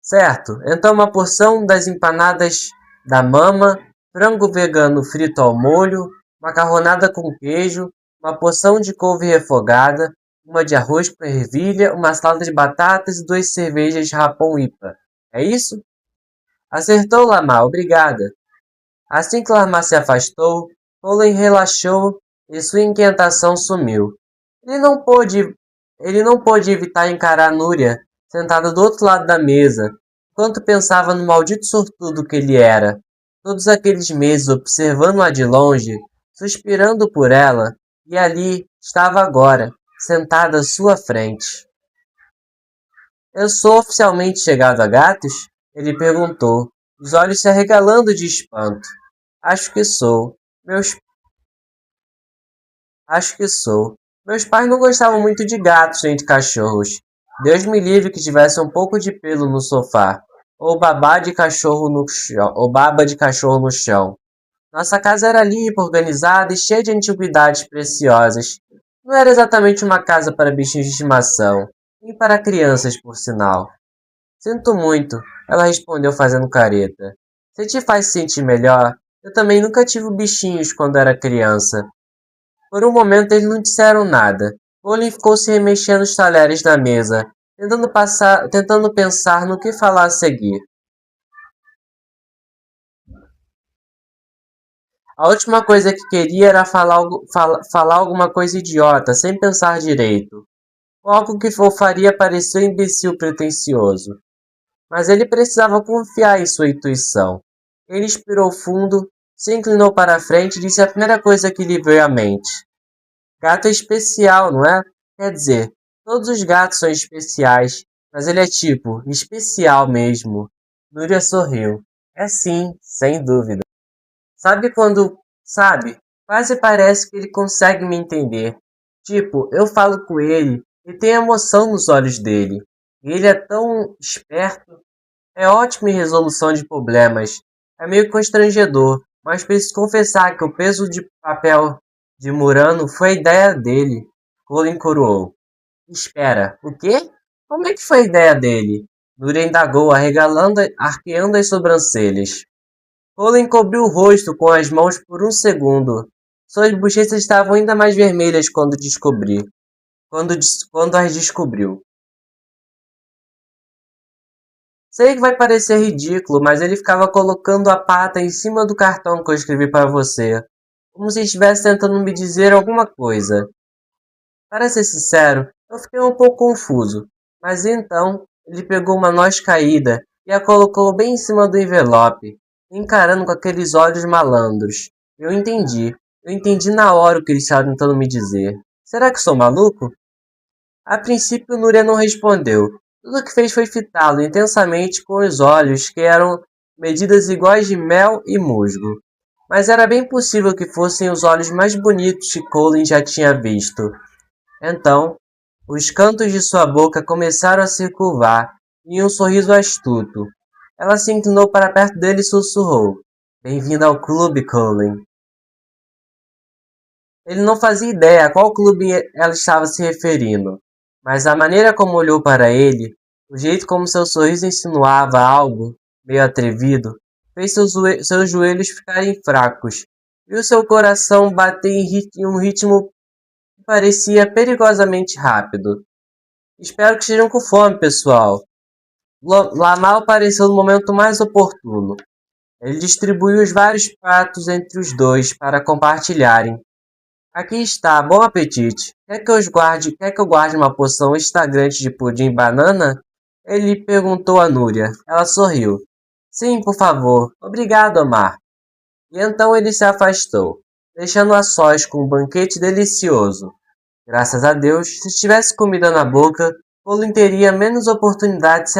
Certo, então uma porção das empanadas da mama, frango vegano frito ao molho, macarronada com queijo, uma porção de couve refogada, uma de arroz com ervilha, uma salada de batatas e 2 cervejas Rapon IPA. É isso? Acertou, Lamar, obrigada. Assim que Lamar se afastou, Colin relaxou e sua inquietação sumiu. Ele não pôde, ele não pôde evitar encarar Núria, sentada do outro lado da mesa, enquanto pensava no maldito sortudo que ele era. Todos aqueles meses observando-a de longe, suspirando por ela, e ali estava agora, sentada à sua frente. Eu sou oficialmente chegado a gatos? Ele perguntou, os olhos se arregalando de espanto. Acho que sou. Acho que sou. Meus pais não gostavam muito de gatos nem de cachorros. Deus me livre que tivesse um pouco de pelo no sofá, ou baba de cachorro no chão. Nossa casa era limpa, organizada e cheia de antiguidades preciosas. Não era exatamente uma casa para bichinhos de estimação, nem para crianças, por sinal. Sinto muito, ela respondeu fazendo careta. Se te faz sentir melhor, eu também nunca tive bichinhos quando era criança. Por um momento eles não disseram nada. Colin ficou se remexendo os talheres da mesa, tentando pensar no que falar a seguir. A última coisa que queria era falar alguma coisa idiota, sem pensar direito. Ou algo que o faria parecer um imbecil pretensioso. Mas ele precisava confiar em sua intuição. Ele expirou fundo, se inclinou para a frente e disse a primeira coisa que lhe veio à mente. Gato é especial, não é? Quer dizer, todos os gatos são especiais, mas ele é tipo, especial mesmo. Núria sorriu. É sim, sem dúvida. Sabe quando, sabe, quase parece que ele consegue me entender. Tipo, eu falo com ele e tem emoção nos olhos dele. E ele é tão esperto. É ótimo em resolução de problemas. É meio constrangedor, mas preciso confessar que o peso de papel de Murano foi a ideia dele. Colin coroou. Espera, o quê? Como é que foi a ideia dele? Núria indagou, arqueando as sobrancelhas. Colin cobriu o rosto com as mãos por um segundo. Suas bochechas estavam ainda mais vermelhas quando as descobriu. Sei que vai parecer ridículo, mas ele ficava colocando a pata em cima do cartão que eu escrevi para você, como se estivesse tentando me dizer alguma coisa. Para ser sincero, eu fiquei um pouco confuso, mas então ele pegou uma noz caída e a colocou bem em cima do envelope, encarando com aqueles olhos malandros. Eu entendi. Eu entendi na hora o que ele estava tentando me dizer. Será que sou maluco? A princípio, Núria não respondeu. Tudo o que fez foi fitá-lo intensamente com os olhos, que eram medidas iguais de mel e musgo. Mas era bem possível que fossem os olhos mais bonitos que Colin já tinha visto. Então, os cantos de sua boca começaram a se curvar, em um sorriso astuto. Ela se inclinou para perto dele e sussurrou: Bem-vindo ao clube, Colin. Ele não fazia ideia a qual clube ela estava se referindo, mas a maneira como olhou para ele, o jeito como seu sorriso insinuava algo meio atrevido, fez seus joelhos ficarem fracos e o seu coração bater em um ritmo que parecia perigosamente rápido. Espero que estejam com fome, pessoal. Lamal apareceu no momento mais oportuno. Ele distribuiu os vários pratos entre os dois para compartilharem. Aqui está, bom apetite. Quer que eu guarde uma porção extravagante de pudim banana? Ele perguntou a Núria. Ela sorriu. Sim, por favor. Obrigado, Omar. E então ele se afastou, deixando a sós com um banquete delicioso. Graças a Deus, se tivesse comida na boca, Colin teria menos oportunidade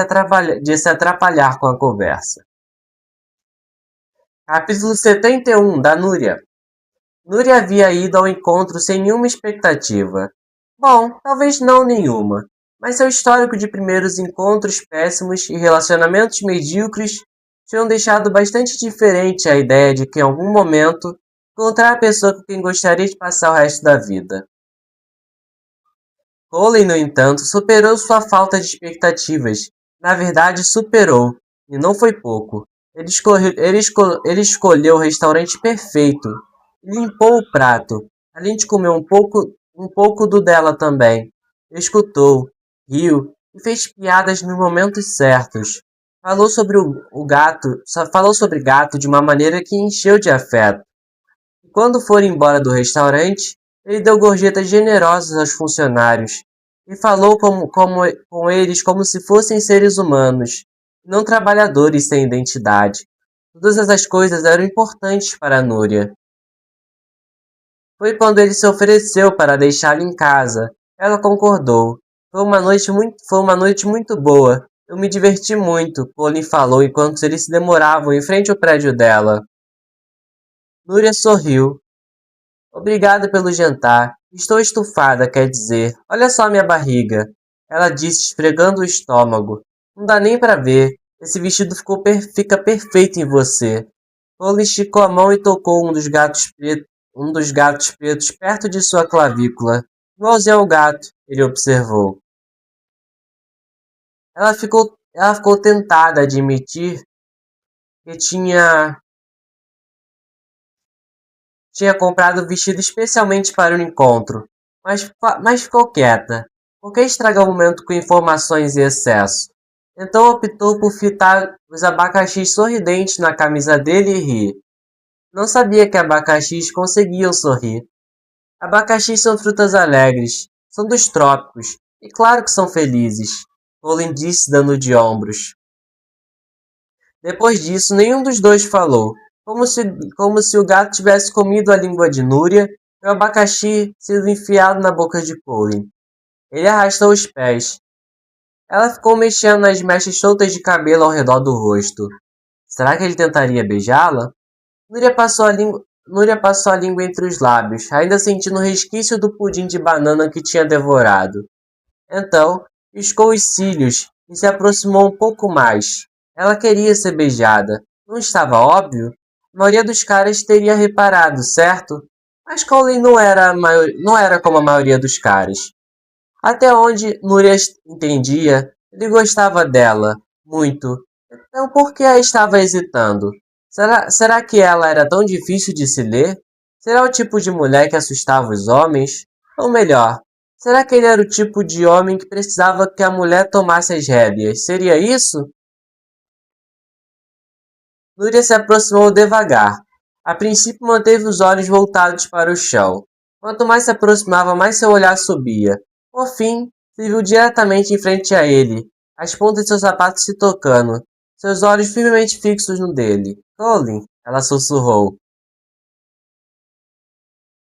de se atrapalhar com a conversa. Capítulo 71 da Núria. Núria havia ido ao encontro sem nenhuma expectativa. Bom, talvez não nenhuma, mas seu histórico de primeiros encontros péssimos e relacionamentos medíocres tinham deixado bastante diferente a ideia de que em algum momento encontrar a pessoa com quem gostaria de passar o resto da vida. Colin, no entanto, superou sua falta de expectativas. Na verdade, superou, e não foi pouco. Ele escolheu o restaurante perfeito. Limpou o prato, além de comer um pouco do dela também. Escutou, riu e fez piadas nos momentos certos. Falou sobre gato de uma maneira que encheu de afeto. E quando foram embora do restaurante, ele deu gorjetas generosas aos funcionários e falou com eles como se fossem seres humanos, não trabalhadores sem identidade. Todas essas coisas eram importantes para Núria. Foi quando ele se ofereceu para deixá-la em casa. Ela concordou. Foi uma noite muito boa. Eu me diverti muito, Colin falou enquanto eles se demoravam em frente ao prédio dela. Núria sorriu. Obrigado pelo jantar. Estou estufada, quer dizer. Olha só minha barriga. Ela disse, esfregando o estômago. Não dá nem para ver. Esse vestido fica perfeito em você. Colin esticou a mão e tocou um dos gatos pretos perto de sua clavícula. Igualzinho ao gato, ele observou. Ela ficou tentada a admitir que tinha comprado o vestido especialmente para o encontro, mas ficou quieta. Por que estragar o momento com informações em excesso? Então optou por fitar os abacaxis sorridentes na camisa dele e rir. Não sabia que abacaxis conseguiam sorrir. Abacaxis são frutas alegres, são dos trópicos, e claro que são felizes, Colin disse dando de ombros. Depois disso, nenhum dos dois falou, como se o gato tivesse comido a língua de Núria e o abacaxi sido enfiado na boca de Colin. Ele arrastou os pés. Ela ficou mexendo nas mechas soltas de cabelo ao redor do rosto. Será que ele tentaria beijá-la? Núria passou a língua entre os lábios, ainda sentindo o resquício do pudim de banana que tinha devorado. Então, piscou os cílios e se aproximou um pouco mais. Ela queria ser beijada. Não estava óbvio? A maioria dos caras teria reparado, certo? Mas Colin não era como a maioria dos caras. Até onde Núria entendia, ele gostava dela, muito. Então por que a estava hesitando? Será que ela era tão difícil de se ler? Será o tipo de mulher que assustava os homens? Ou melhor, será que ele era o tipo de homem que precisava que a mulher tomasse as rédeas? Seria isso? Núria se aproximou devagar. A princípio manteve os olhos voltados para o chão. Quanto mais se aproximava, mais seu olhar subia. Por fim, se viu diretamente em frente a ele, as pontas de seus sapatos se tocando, seus olhos firmemente fixos no dele. Colin, ela sussurrou.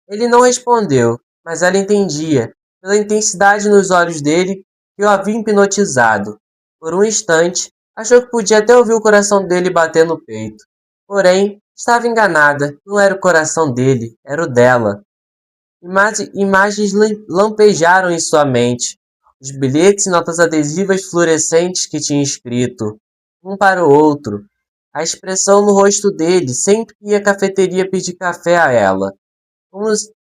Ele não respondeu, mas ela entendia, pela intensidade nos olhos dele, que o havia hipnotizado. Por um instante, achou que podia até ouvir o coração dele bater no peito. Porém, estava enganada, não era o coração dele, era o dela. Imagens lampejaram em sua mente. Os bilhetes e notas adesivas fluorescentes que tinha escrito, um para o outro. A expressão no rosto dele sempre que ia à cafeteria pedir café a ela. Como,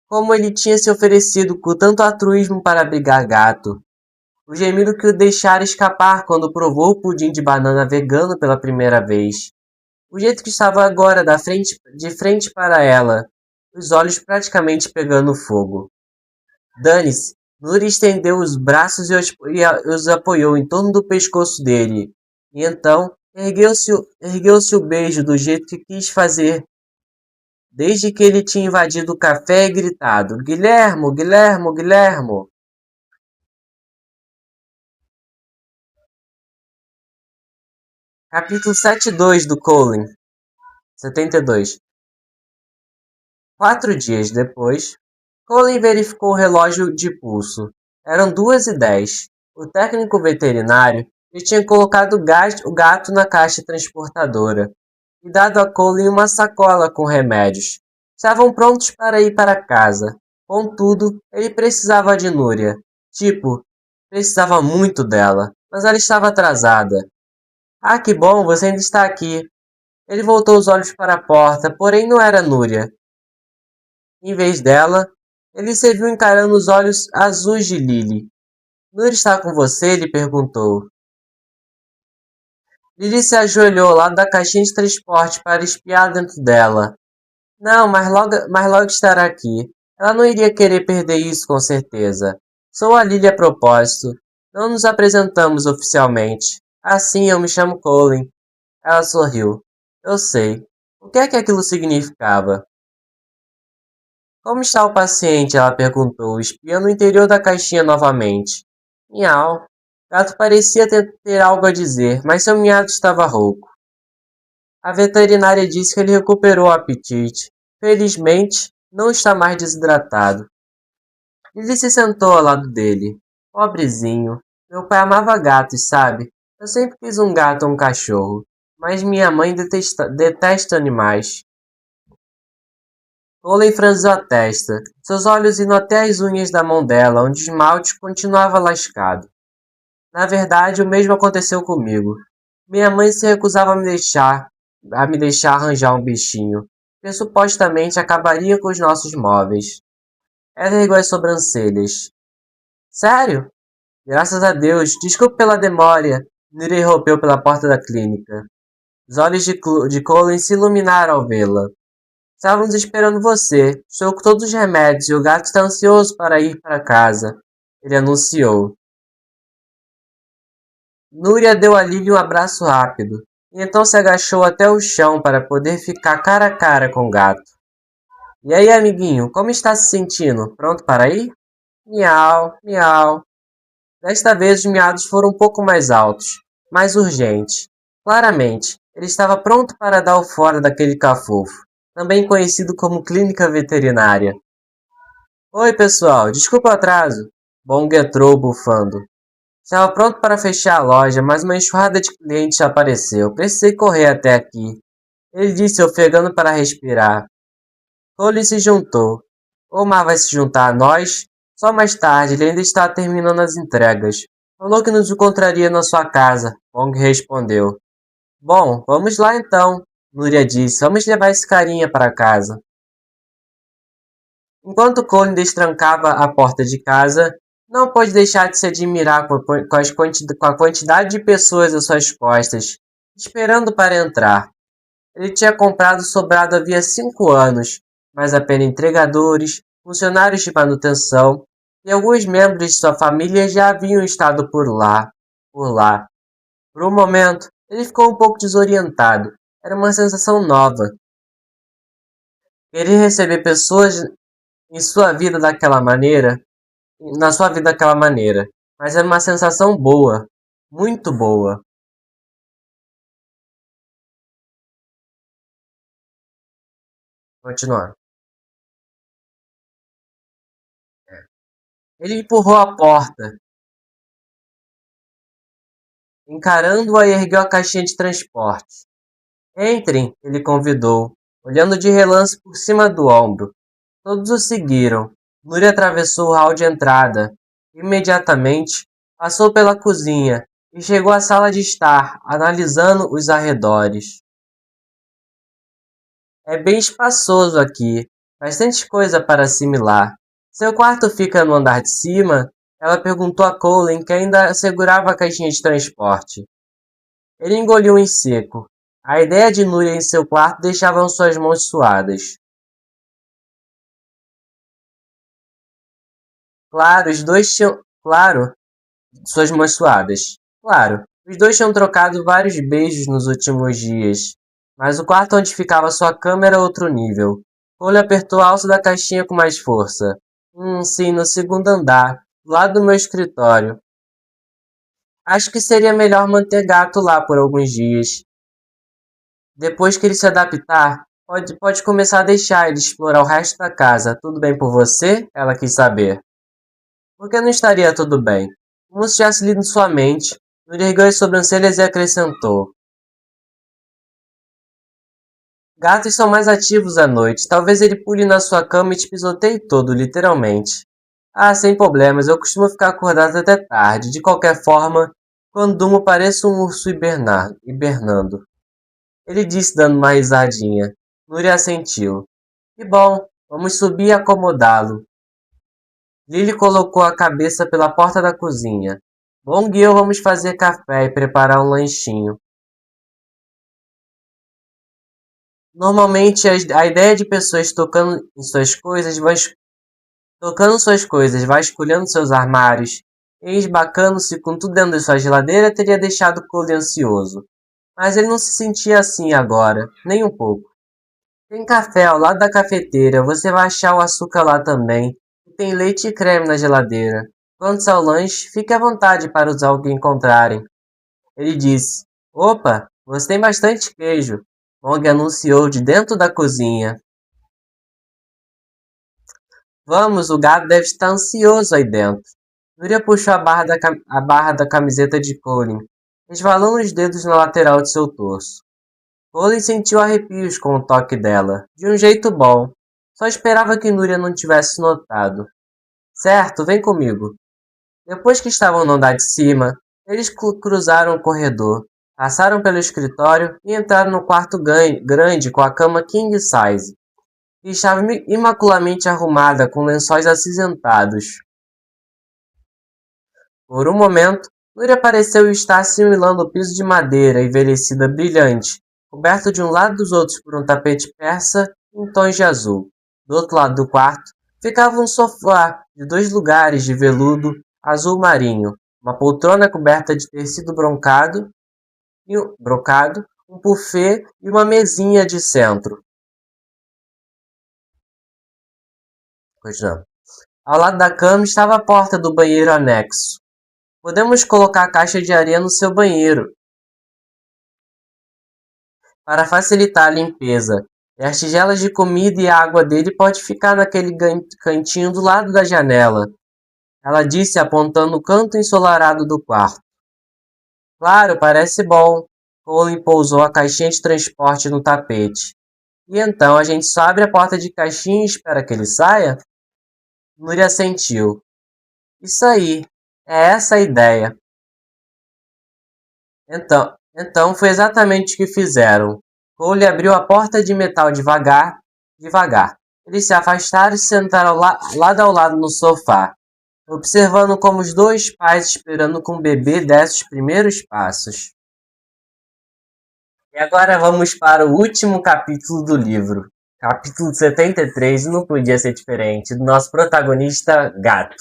como ele tinha se oferecido com tanto altruísmo para abrigar gato. O gemido que o deixara escapar quando provou o pudim de banana vegano pela primeira vez. O jeito que estava agora de frente para ela, os olhos praticamente pegando fogo. Dane-se! Nuri estendeu os braços e os apoiou em torno do pescoço dele. E então ergueu-se o beijo do jeito que quis fazer desde que ele tinha invadido o café e gritado: Guilhermo, Guilhermo, Guilhermo! Capítulo 72 do Colin, 72. 4 dias depois, Colin verificou o relógio de pulso. Eram 2h10. O técnico veterinário lhe tinha colocado o gato na caixa transportadora e dado a Colin uma sacola com remédios. Estavam prontos para ir para casa. Contudo, ele precisava de Núria. Tipo, precisava muito dela, mas ela estava atrasada. Ah, que bom, você ainda está aqui. Ele voltou os olhos para a porta, porém não era Núria. Em vez dela, ele se viu encarando os olhos azuis de Lily. Núria está com você? Ele perguntou. Lily se ajoelhou ao lado da caixinha de transporte para espiar dentro dela. Não, mas logo estará aqui. Ela não iria querer perder isso com certeza. Sou a Lily a propósito. Não nos apresentamos oficialmente. Assim, eu me chamo Colin. Ela sorriu. Eu sei. O que é que aquilo significava? Como está o paciente? Ela perguntou, espiando o interior da caixinha novamente. Miau. O gato parecia ter algo a dizer, mas seu miado estava rouco. A veterinária disse que ele recuperou o apetite. Felizmente, não está mais desidratado. Lily se sentou ao lado dele. Pobrezinho. Meu pai amava gatos, sabe? Eu sempre quis um gato ou um cachorro. Mas minha mãe detesta animais. Colin franziu a testa, seus olhos indo até as unhas da mão dela, onde o esmalte continuava lascado. Na verdade, o mesmo aconteceu comigo. Minha mãe se recusava a me deixar arranjar um bichinho, que supostamente acabaria com os nossos móveis. Ela ergueu as sobrancelhas. Sério? Graças a Deus, desculpe pela demora. Nira rompeu pela porta da clínica. Os olhos de Colin se iluminaram ao vê-la. Estávamos esperando você. Estou com todos os remédios e o gato está ansioso para ir para casa. Ele anunciou. Núria deu a Lily um abraço rápido, e então se agachou até o chão para poder ficar cara a cara com o gato. E aí, amiguinho, como está se sentindo? Pronto para ir? Miau, miau. Desta vez os miados foram um pouco mais altos, mais urgentes. Claramente, ele estava pronto para dar o fora daquele cafofo, também conhecido como clínica veterinária. Oi, pessoal, desculpa o atraso. Bong entrou bufando. Estava pronto para fechar a loja, mas uma enxurrada de clientes apareceu. Precisei correr até aqui. Ele disse, ofegando para respirar. Cole se juntou. Omar vai se juntar a nós? Só mais tarde, ele ainda está terminando as entregas. Falou que nos encontraria na sua casa. Bong respondeu. Bom, vamos lá então. Núria disse, vamos levar esse carinha para casa. Enquanto Colin destrancava a porta de casa, não pôde deixar de se admirar com a quantidade de pessoas às suas costas, esperando para entrar. Ele tinha comprado o sobrado havia 5 anos, mas apenas entregadores, funcionários de manutenção e alguns membros de sua família já haviam estado por lá. Por um momento, ele ficou um pouco desorientado. Era uma sensação nova. Querer receber pessoas em sua vida daquela maneira, na sua vida daquela maneira, mas era uma sensação boa, muito boa. Continuando. Ele empurrou a porta, encarando-a e ergueu a caixinha de transporte. Entrem, ele convidou, olhando de relance por cima do ombro. Todos o seguiram. Núria atravessou o hall de entrada. Imediatamente, passou pela cozinha e chegou à sala de estar, analisando os arredores. É bem espaçoso aqui, bastante coisa para assimilar. Seu quarto fica no andar de cima? Ela perguntou a Colin, que ainda segurava a caixinha de transporte. Ele engoliu em seco. A ideia de Núria em seu quarto deixava suas mãos suadas. Claro, os dois tinham. Claro, suas mãos suadas. Claro, os dois tinham trocado vários beijos nos últimos dias. Mas o quarto onde ficava sua cama era outro nível. Cole apertou a alça da caixinha com mais força. Sim, no segundo andar, do lado do meu escritório. Acho que seria melhor manter gato lá por alguns dias. Depois que ele se adaptar, pode começar a deixar ele explorar o resto da casa. Tudo bem por você? Ela quis saber. Por que não estaria tudo bem? Como se tivesse lido sua mente, Núria ergueu as sobrancelhas e acrescentou. Gatos são mais ativos à noite. Talvez ele pule na sua cama e te pisoteie todo, literalmente. Ah, sem problemas. Eu costumo ficar acordado até tarde. De qualquer forma, quando durmo pareço um urso hibernando. Ele disse dando uma risadinha. Núria assentiu. Que bom. Vamos subir e acomodá-lo. Lily colocou a cabeça pela porta da cozinha. Bong e eu vamos fazer café e preparar um lanchinho. Normalmente a ideia de pessoas tocando suas coisas, vasculhando seus armários e esbacando-se com tudo dentro de sua geladeira teria deixado Cole ansioso. Mas ele não se sentia assim agora, nem um pouco. Tem café ao lado da cafeteira, você vai achar o açúcar lá também. E tem leite e creme na geladeira. Quanto ao lanche, fique à vontade para usar o que encontrarem. Ele disse, opa, você tem bastante queijo. Bong anunciou de dentro da cozinha. Vamos, o gato deve estar ansioso aí dentro. Núria puxou a barra da camiseta de Colin, resvalando os dedos na lateral de seu torso. Colin sentiu arrepios com o toque dela, de um jeito bom. Só esperava que Núria não tivesse notado. Certo, vem comigo. Depois que estavam no andar de cima, eles cruzaram o corredor, passaram pelo escritório e entraram no quarto grande com a cama king size, que estava imaculadamente arrumada com lençóis acinzentados. Por um momento, Núria pareceu estar assimilando o piso de madeira envelhecida brilhante coberto de um lado dos outros por um tapete persa em tons de azul. Do outro lado do quarto, ficava um sofá de 2 lugares de veludo azul marinho, uma poltrona coberta de tecido brocado, um buffet e uma mesinha de centro. Continuando. Ao lado da cama estava a porta do banheiro anexo. Podemos colocar a caixa de areia no seu banheiro para facilitar a limpeza. E as tigelas de comida e água dele pode ficar naquele cantinho do lado da janela, ela disse apontando o canto ensolarado do quarto. Claro, parece bom. Colin pousou a caixinha de transporte no tapete. E então a gente só abre a porta de caixinha e espera que ele saia? Núria assentiu. Isso aí, é essa a ideia. Então foi exatamente o que fizeram. Cole abriu a porta de metal devagar, devagar. Eles se afastaram e se sentaram lado ao lado no sofá, observando como os dois pais esperando que o bebê desse os primeiros passos. E agora vamos para o último capítulo do livro. Capítulo 73, não podia ser diferente, do nosso protagonista, Gato.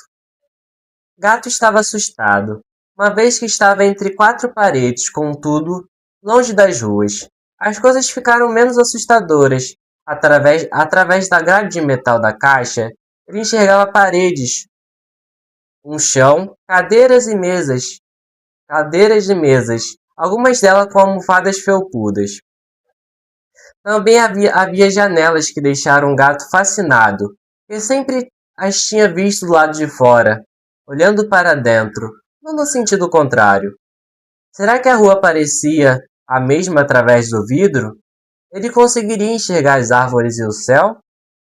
Gato estava assustado, uma vez que estava entre 4 paredes, contudo, longe das ruas. As coisas ficaram menos assustadoras. Através da grade de metal da caixa, ele enxergava paredes, um chão, cadeiras e mesas, algumas delas com almofadas felpudas. Também havia janelas que deixaram o gato fascinado, que sempre as tinha visto do lado de fora, olhando para dentro, não no sentido contrário. Será que a rua parecia a mesma através do vidro? Ele conseguiria enxergar as árvores e o céu?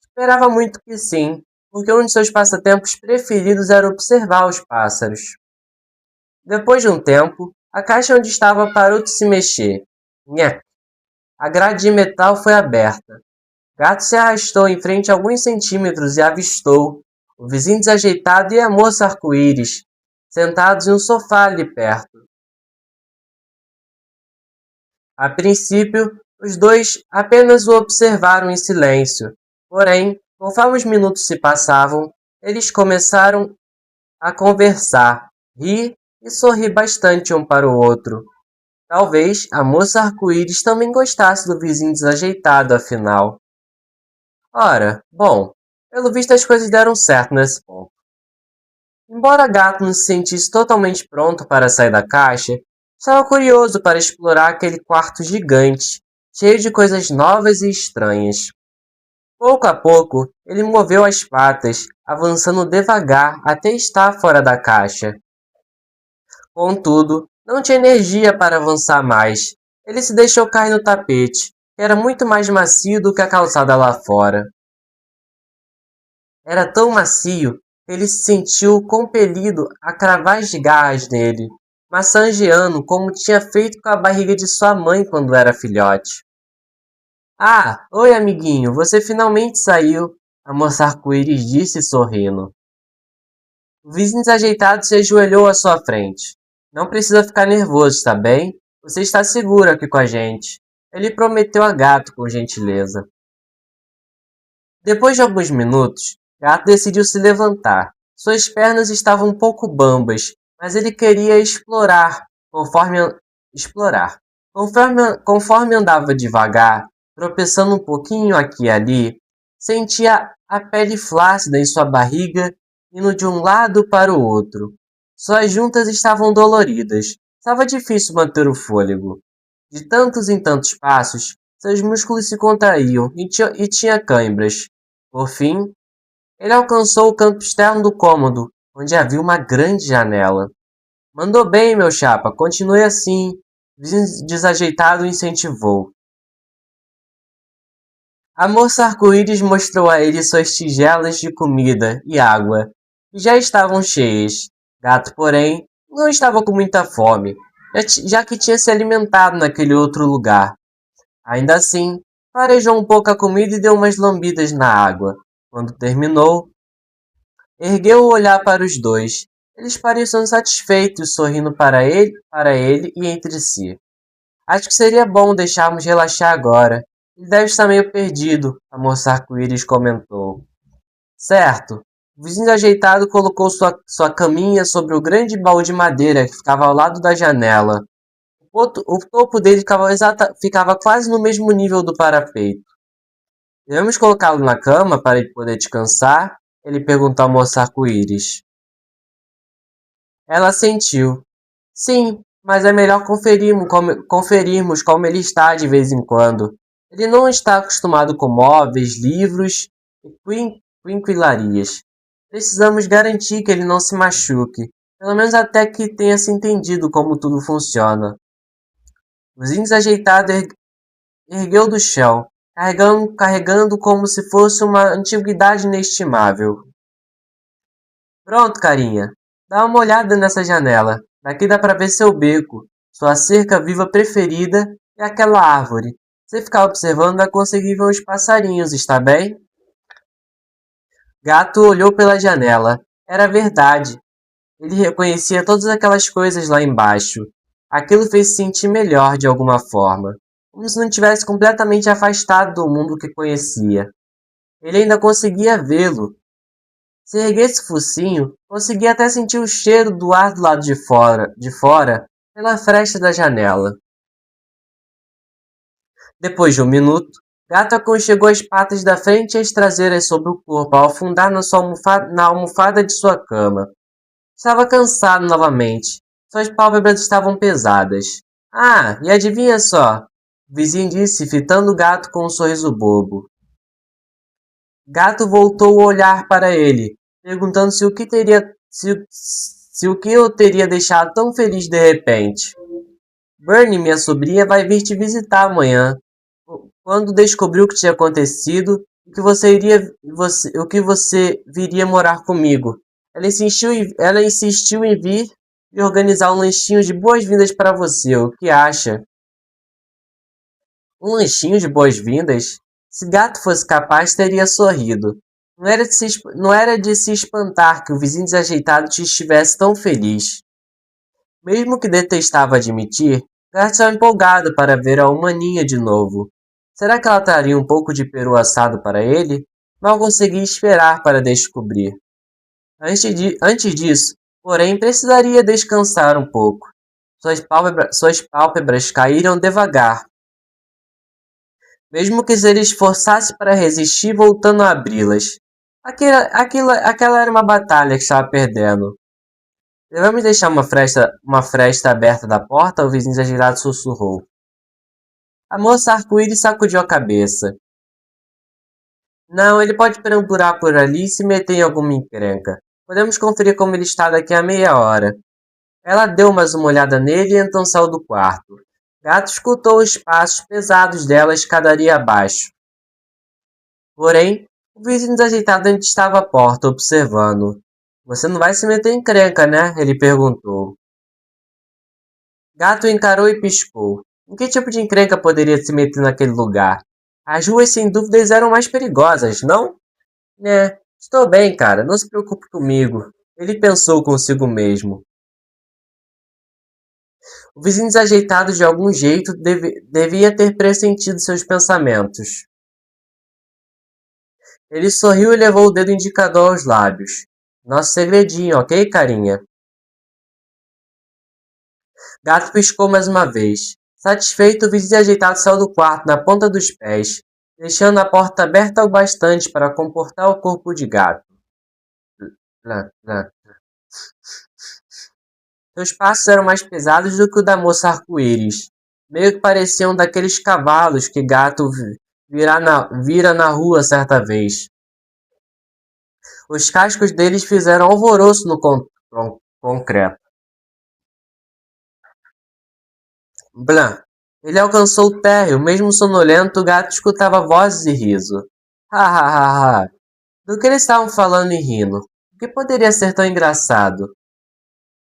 Esperava muito que sim, porque um de seus passatempos preferidos era observar os pássaros. Depois de um tempo, a caixa onde estava parou de se mexer. Nhec! A grade de metal foi aberta. Gato se arrastou em frente alguns centímetros e avistou o vizinho desajeitado e a moça arco-íris, sentados em um sofá ali perto. A princípio, os dois apenas o observaram em silêncio. Porém, conforme os minutos se passavam, eles começaram a conversar, rir e sorrir bastante um para o outro. Talvez a moça arco-íris também gostasse do vizinho desajeitado, afinal. Ora, bom, pelo visto as coisas deram certo nesse ponto. Embora Gato não se sentisse totalmente pronto para sair da caixa, estava curioso para explorar aquele quarto gigante, cheio de coisas novas e estranhas. Pouco a pouco, ele moveu as patas, avançando devagar até estar fora da caixa. Contudo, não tinha energia para avançar mais. Ele se deixou cair no tapete, que era muito mais macio do que a calçada lá fora. Era tão macio que ele se sentiu compelido a cravar as garras nele, massageando como tinha feito com a barriga de sua mãe quando era filhote. Ah, oi amiguinho, você finalmente saiu, a moça arco-íris disse sorrindo. O vizinho desajeitado se ajoelhou à sua frente. Não precisa ficar nervoso, está bem? Você está seguro aqui com a gente. Ele prometeu a Gato com gentileza. Depois de alguns minutos, Gato decidiu se levantar. Suas pernas estavam um pouco bambas, mas ele queria explorar. Conforme andava devagar, tropeçando um pouquinho aqui e ali, sentia a pele flácida em sua barriga indo de um lado para o outro. Suas juntas estavam doloridas. Estava difícil manter o fôlego. De tantos em tantos passos, seus músculos se contraíam e tinha câimbras. Por fim, ele alcançou o canto externo do cômodo, onde havia uma grande janela. Mandou bem, meu chapa, continue assim. Desajeitado incentivou. A moça arco-íris mostrou a ele suas tigelas de comida e água, que já estavam cheias. Gato, porém, não estava com muita fome, já que tinha se alimentado naquele outro lugar. Ainda assim, farejou um pouco a comida e deu umas lambidas na água. Quando terminou, ergueu o olhar para os dois. Eles pareciam satisfeitos, sorrindo para ele e entre si. Acho que seria bom deixarmos relaxar agora. Ele deve estar meio perdido, a moça arco-íris comentou. Certo. O vizinho ajeitado colocou sua caminha sobre o grande baú de madeira que ficava ao lado da janela. O topo dele ficava quase no mesmo nível do parapeito. Devemos colocá-lo na cama para ele poder descansar? Ele perguntou à moça arco-íris. Ela assentiu. Sim, mas é melhor conferirmos como ele está de vez em quando. Ele não está acostumado com móveis, livros e quinquilharias. Precisamos garantir que ele não se machuque, pelo menos até que tenha se entendido como tudo funciona. O zinho desajeitado ergueu do chão, carregando como se fosse uma antiguidade inestimável. Pronto, carinha. Dá uma olhada nessa janela. Daqui dá para ver seu beco, sua cerca viva preferida e aquela árvore. Se ficar observando, vai conseguir ver os passarinhos, está bem? Gato olhou pela janela. Era verdade. Ele reconhecia todas aquelas coisas lá embaixo. Aquilo fez se sentir melhor de alguma forma, como se não tivesse completamente afastado do mundo que conhecia. Ele ainda conseguia vê-lo. Se erguesse o focinho, conseguia até sentir o cheiro do ar do lado de fora, pela fresta da janela. Depois de um minuto, Gato aconchegou as patas da frente e as traseiras sobre o corpo ao afundar na almofada de sua cama. Estava cansado novamente. Suas pálpebras estavam pesadas. Ah, e adivinha só? O vizinho disse, fitando o gato com um sorriso bobo. Gato voltou a olhar para ele, perguntando se o que o teria deixado tão feliz de repente. Bernie, minha sobrinha, vai vir te visitar amanhã. Quando descobriu o que tinha acontecido, o que você viria morar comigo. Ela insistiu em vir e organizar um lanchinho de boas-vindas para você. O que acha? Um lanchinho de boas-vindas? Se Gato fosse capaz, teria sorrido. Não era de se espantar que o vizinho desajeitado te estivesse tão feliz. Mesmo que detestava admitir, Gato estava empolgado para ver a humaninha de novo. Será que ela traria um pouco de peru assado para ele? Mal conseguia esperar para descobrir. Antes disso, porém, precisaria descansar um pouco. Suas pálpebras caíram devagar, mesmo que se ele esforçasse para resistir voltando a abri-las. Aquela era uma batalha que estava perdendo. Devemos deixar uma fresta aberta da porta? O vizinho exagerado sussurrou. A moça arco-íris sacudiu a cabeça. Não, ele pode perambular por ali e se meter em alguma encrenca. Podemos conferir como ele está daqui a meia hora. Ela deu mais uma olhada nele e então saiu do quarto. Gato escutou os passos pesados dela escadaria abaixo. Porém, o vizinho desajeitado ainda estava à porta, observando. Você não vai se meter em encrenca, né? Ele perguntou. Gato encarou e piscou. Em que tipo de encrenca poderia se meter naquele lugar? As ruas sem dúvidas eram mais perigosas, não? Né, estou bem, cara, não se preocupe comigo. Ele pensou consigo mesmo. O vizinho desajeitado de algum jeito devia ter pressentido seus pensamentos. Ele sorriu e levou o dedo indicador aos lábios. Nosso segredinho, ok, carinha? Gato piscou mais uma vez. Satisfeito, o vizinho ajeitado saiu do quarto na ponta dos pés, deixando a porta aberta o bastante para comportar o corpo de Gato. Seus passos eram mais pesados do que o da moça arco-íris. Meio que pareciam daqueles cavalos que Gato vira na rua certa vez. Os cascos deles fizeram alvoroço no concreto. Blan. Ele alcançou o térreo, mesmo sonolento, o gato escutava vozes e riso. Ha ha ha ha. Do que eles estavam falando e rindo? O que poderia ser tão engraçado?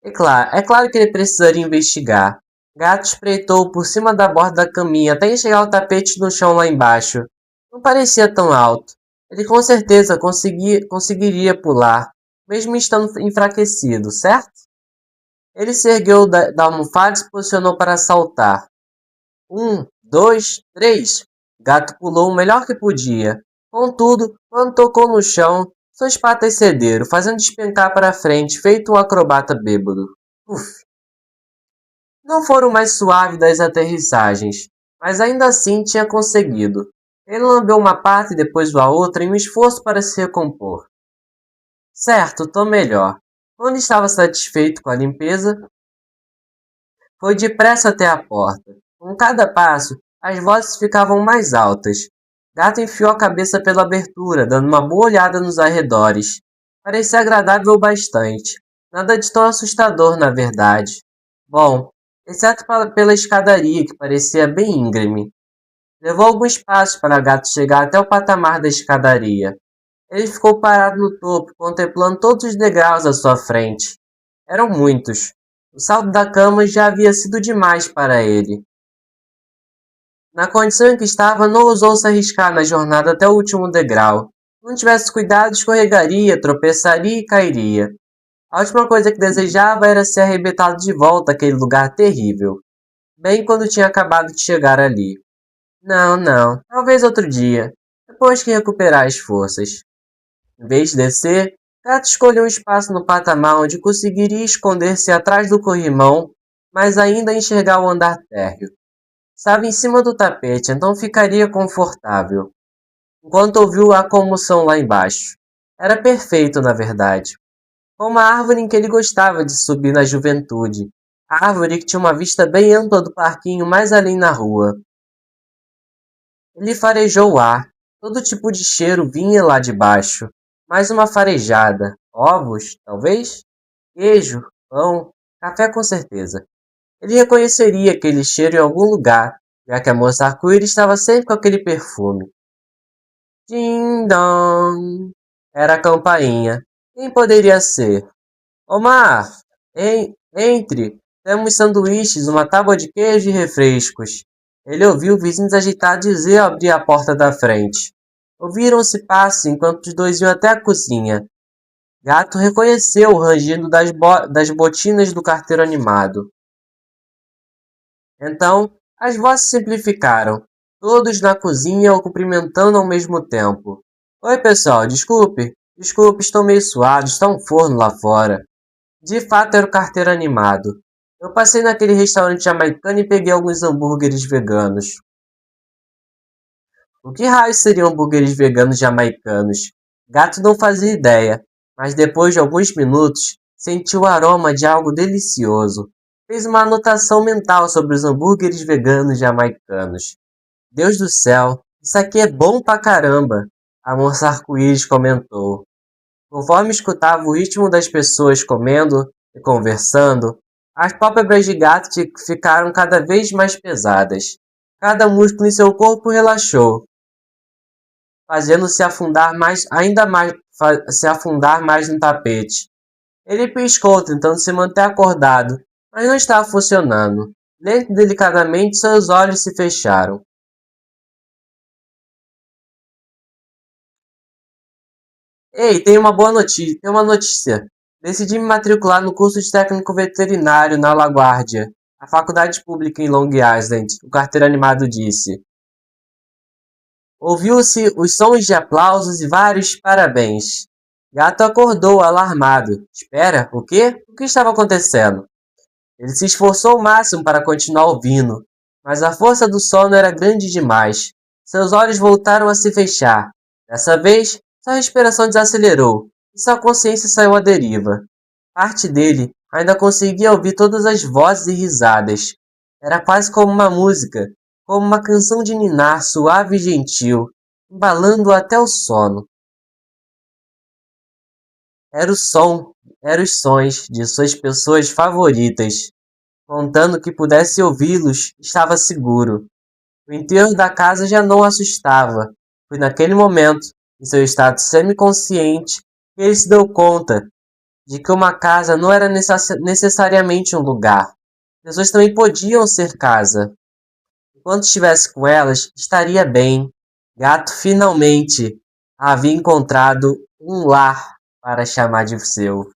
É claro que ele precisaria investigar. Gato espreitou por cima da borda da caminha até enxergar o tapete no chão lá embaixo. Não parecia tão alto. Ele com certeza conseguiria pular, mesmo estando enfraquecido, certo? Ele se ergueu da almofada e se posicionou para saltar. Um, dois, três. Gato pulou o melhor que podia. Contudo, quando tocou no chão, suas patas cederam, fazendo despencar para frente, feito um acrobata bêbado. Uf! Não foram o mais suave das aterrissagens, mas ainda assim tinha conseguido. Ele lambeu uma pata e depois a outra em um esforço para se recompor. Certo, tô melhor. Quando estava satisfeito com a limpeza, foi depressa até a porta. Com cada passo, as vozes ficavam mais altas. Gato enfiou a cabeça pela abertura, dando uma boa olhada nos arredores. Parecia agradável bastante. Nada de tão assustador, na verdade. Bom, exceto pela escadaria, que parecia bem íngreme. Levou alguns passos para Gato chegar até o patamar da escadaria. Ele ficou parado no topo, contemplando todos os degraus à sua frente. Eram muitos. O salto da cama já havia sido demais para ele. Na condição em que estava, não ousou se arriscar na jornada até o último degrau. Se não tivesse cuidado, escorregaria, tropeçaria e cairia. A última coisa que desejava era ser arrebentado de volta àquele lugar terrível, bem quando tinha acabado de chegar ali. Não, não, talvez outro dia, depois que recuperar as forças. Em vez de descer, Gato escolheu um espaço no patamar onde conseguiria esconder-se atrás do corrimão, mas ainda enxergar o andar térreo. Estava em cima do tapete, então ficaria confortável. Enquanto ouviu a comoção lá embaixo. Era perfeito, na verdade. Como a árvore em que ele gostava de subir na juventude. A árvore que tinha uma vista bem ampla do parquinho mais além na rua. Ele farejou o ar. Todo tipo de cheiro vinha lá de baixo. Mais uma farejada. Ovos, talvez? Queijo, pão, café com certeza. Ele reconheceria aquele cheiro em algum lugar, já que a moça arco-íris estava sempre com aquele perfume. Ding-dong! Era a campainha. Quem poderia ser? Omar! Entre! Temos sanduíches, uma tábua de queijo e refrescos. Ele ouviu vizinhos agitados dizer ao abrir a porta da frente. Ouviram-se passos enquanto os dois iam até a cozinha. Gato reconheceu o rangido das botinas do carteiro animado. Então, as vozes simplificaram, todos na cozinha o cumprimentando ao mesmo tempo. Oi, pessoal, desculpe, estou meio suado, está um forno lá fora. De fato, era o carteiro animado. Eu passei naquele restaurante jamaicano e peguei alguns hambúrgueres veganos. O que raios seriam hambúrgueres veganos jamaicanos? Gato não fazia ideia, mas depois de alguns minutos, sentiu o aroma de algo delicioso. Fez uma anotação mental sobre os hambúrgueres veganos jamaicanos. Deus do céu, isso aqui é bom pra caramba, a moça arco-íris comentou. Conforme escutava o ritmo das pessoas comendo e conversando, as pálpebras de gato ficaram cada vez mais pesadas. Cada músculo em seu corpo relaxou, fazendo-se afundar se afundar mais no tapete. Ele piscou, tentando se manter acordado, mas não estava funcionando. Lento e delicadamente, seus olhos se fecharam. Ei, tem uma notícia. Decidi me matricular no curso de técnico veterinário na LaGuardia, a faculdade pública em Long Island, o carteiro animado disse. Ouviu-se os sons de aplausos e vários parabéns. Gato acordou, alarmado. Espera, o quê? O que estava acontecendo? Ele se esforçou ao máximo para continuar ouvindo, mas a força do sono era grande demais. Seus olhos voltaram a se fechar. Dessa vez, sua respiração desacelerou e sua consciência saiu à deriva. Parte dele ainda conseguia ouvir todas as vozes e risadas. Era quase como uma música, como uma canção de ninar suave e gentil, embalando-o até o sono. Era o som, eram os sons de suas pessoas favoritas. Contando que pudesse ouvi-los, estava seguro. O enterro da casa já não o assustava. Foi naquele momento, em seu estado semiconsciente, que ele se deu conta de que uma casa não era necessariamente um lugar. Pessoas também podiam ser casa. Enquanto estivesse com elas, estaria bem. Gato finalmente havia encontrado um lar para chamar de seu.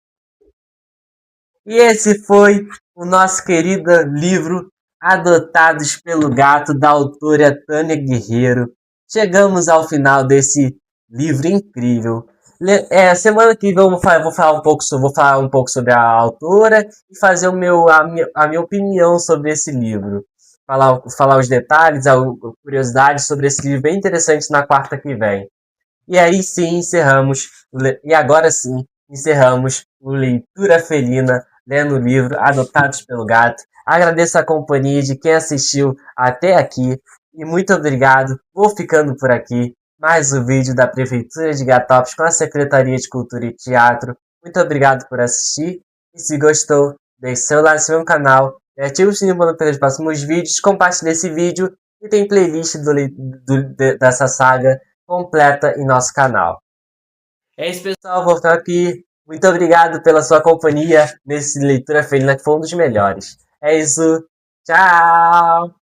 E esse foi o nosso querido livro Adotados pelo Gato, da autora Tânia Guerreiro. Chegamos ao final desse livro incrível. Semana que vem vou falar um pouco sobre a autora e fazer a minha opinião sobre esse livro. Falar os detalhes, curiosidades sobre esse livro bem interessante na quarta que vem. E aí sim e agora sim, encerramos o Leitura Felina, lendo o livro Adotados pelo Gato. Agradeço a companhia de quem assistiu até aqui e muito obrigado. Vou ficando por aqui. Mais um vídeo da Prefeitura de Gatópolis com a Secretaria de Cultura e Teatro. Muito obrigado por assistir e se gostou, deixe seu like no meu canal e ative o sininho para os próximos vídeos. Compartilhe esse vídeo e tem playlist dessa saga completa em nosso canal. É isso, pessoal. Vou ficar aqui. Muito obrigado pela sua companhia nesse Leitura Felina, que foi um dos melhores. É isso. Tchau!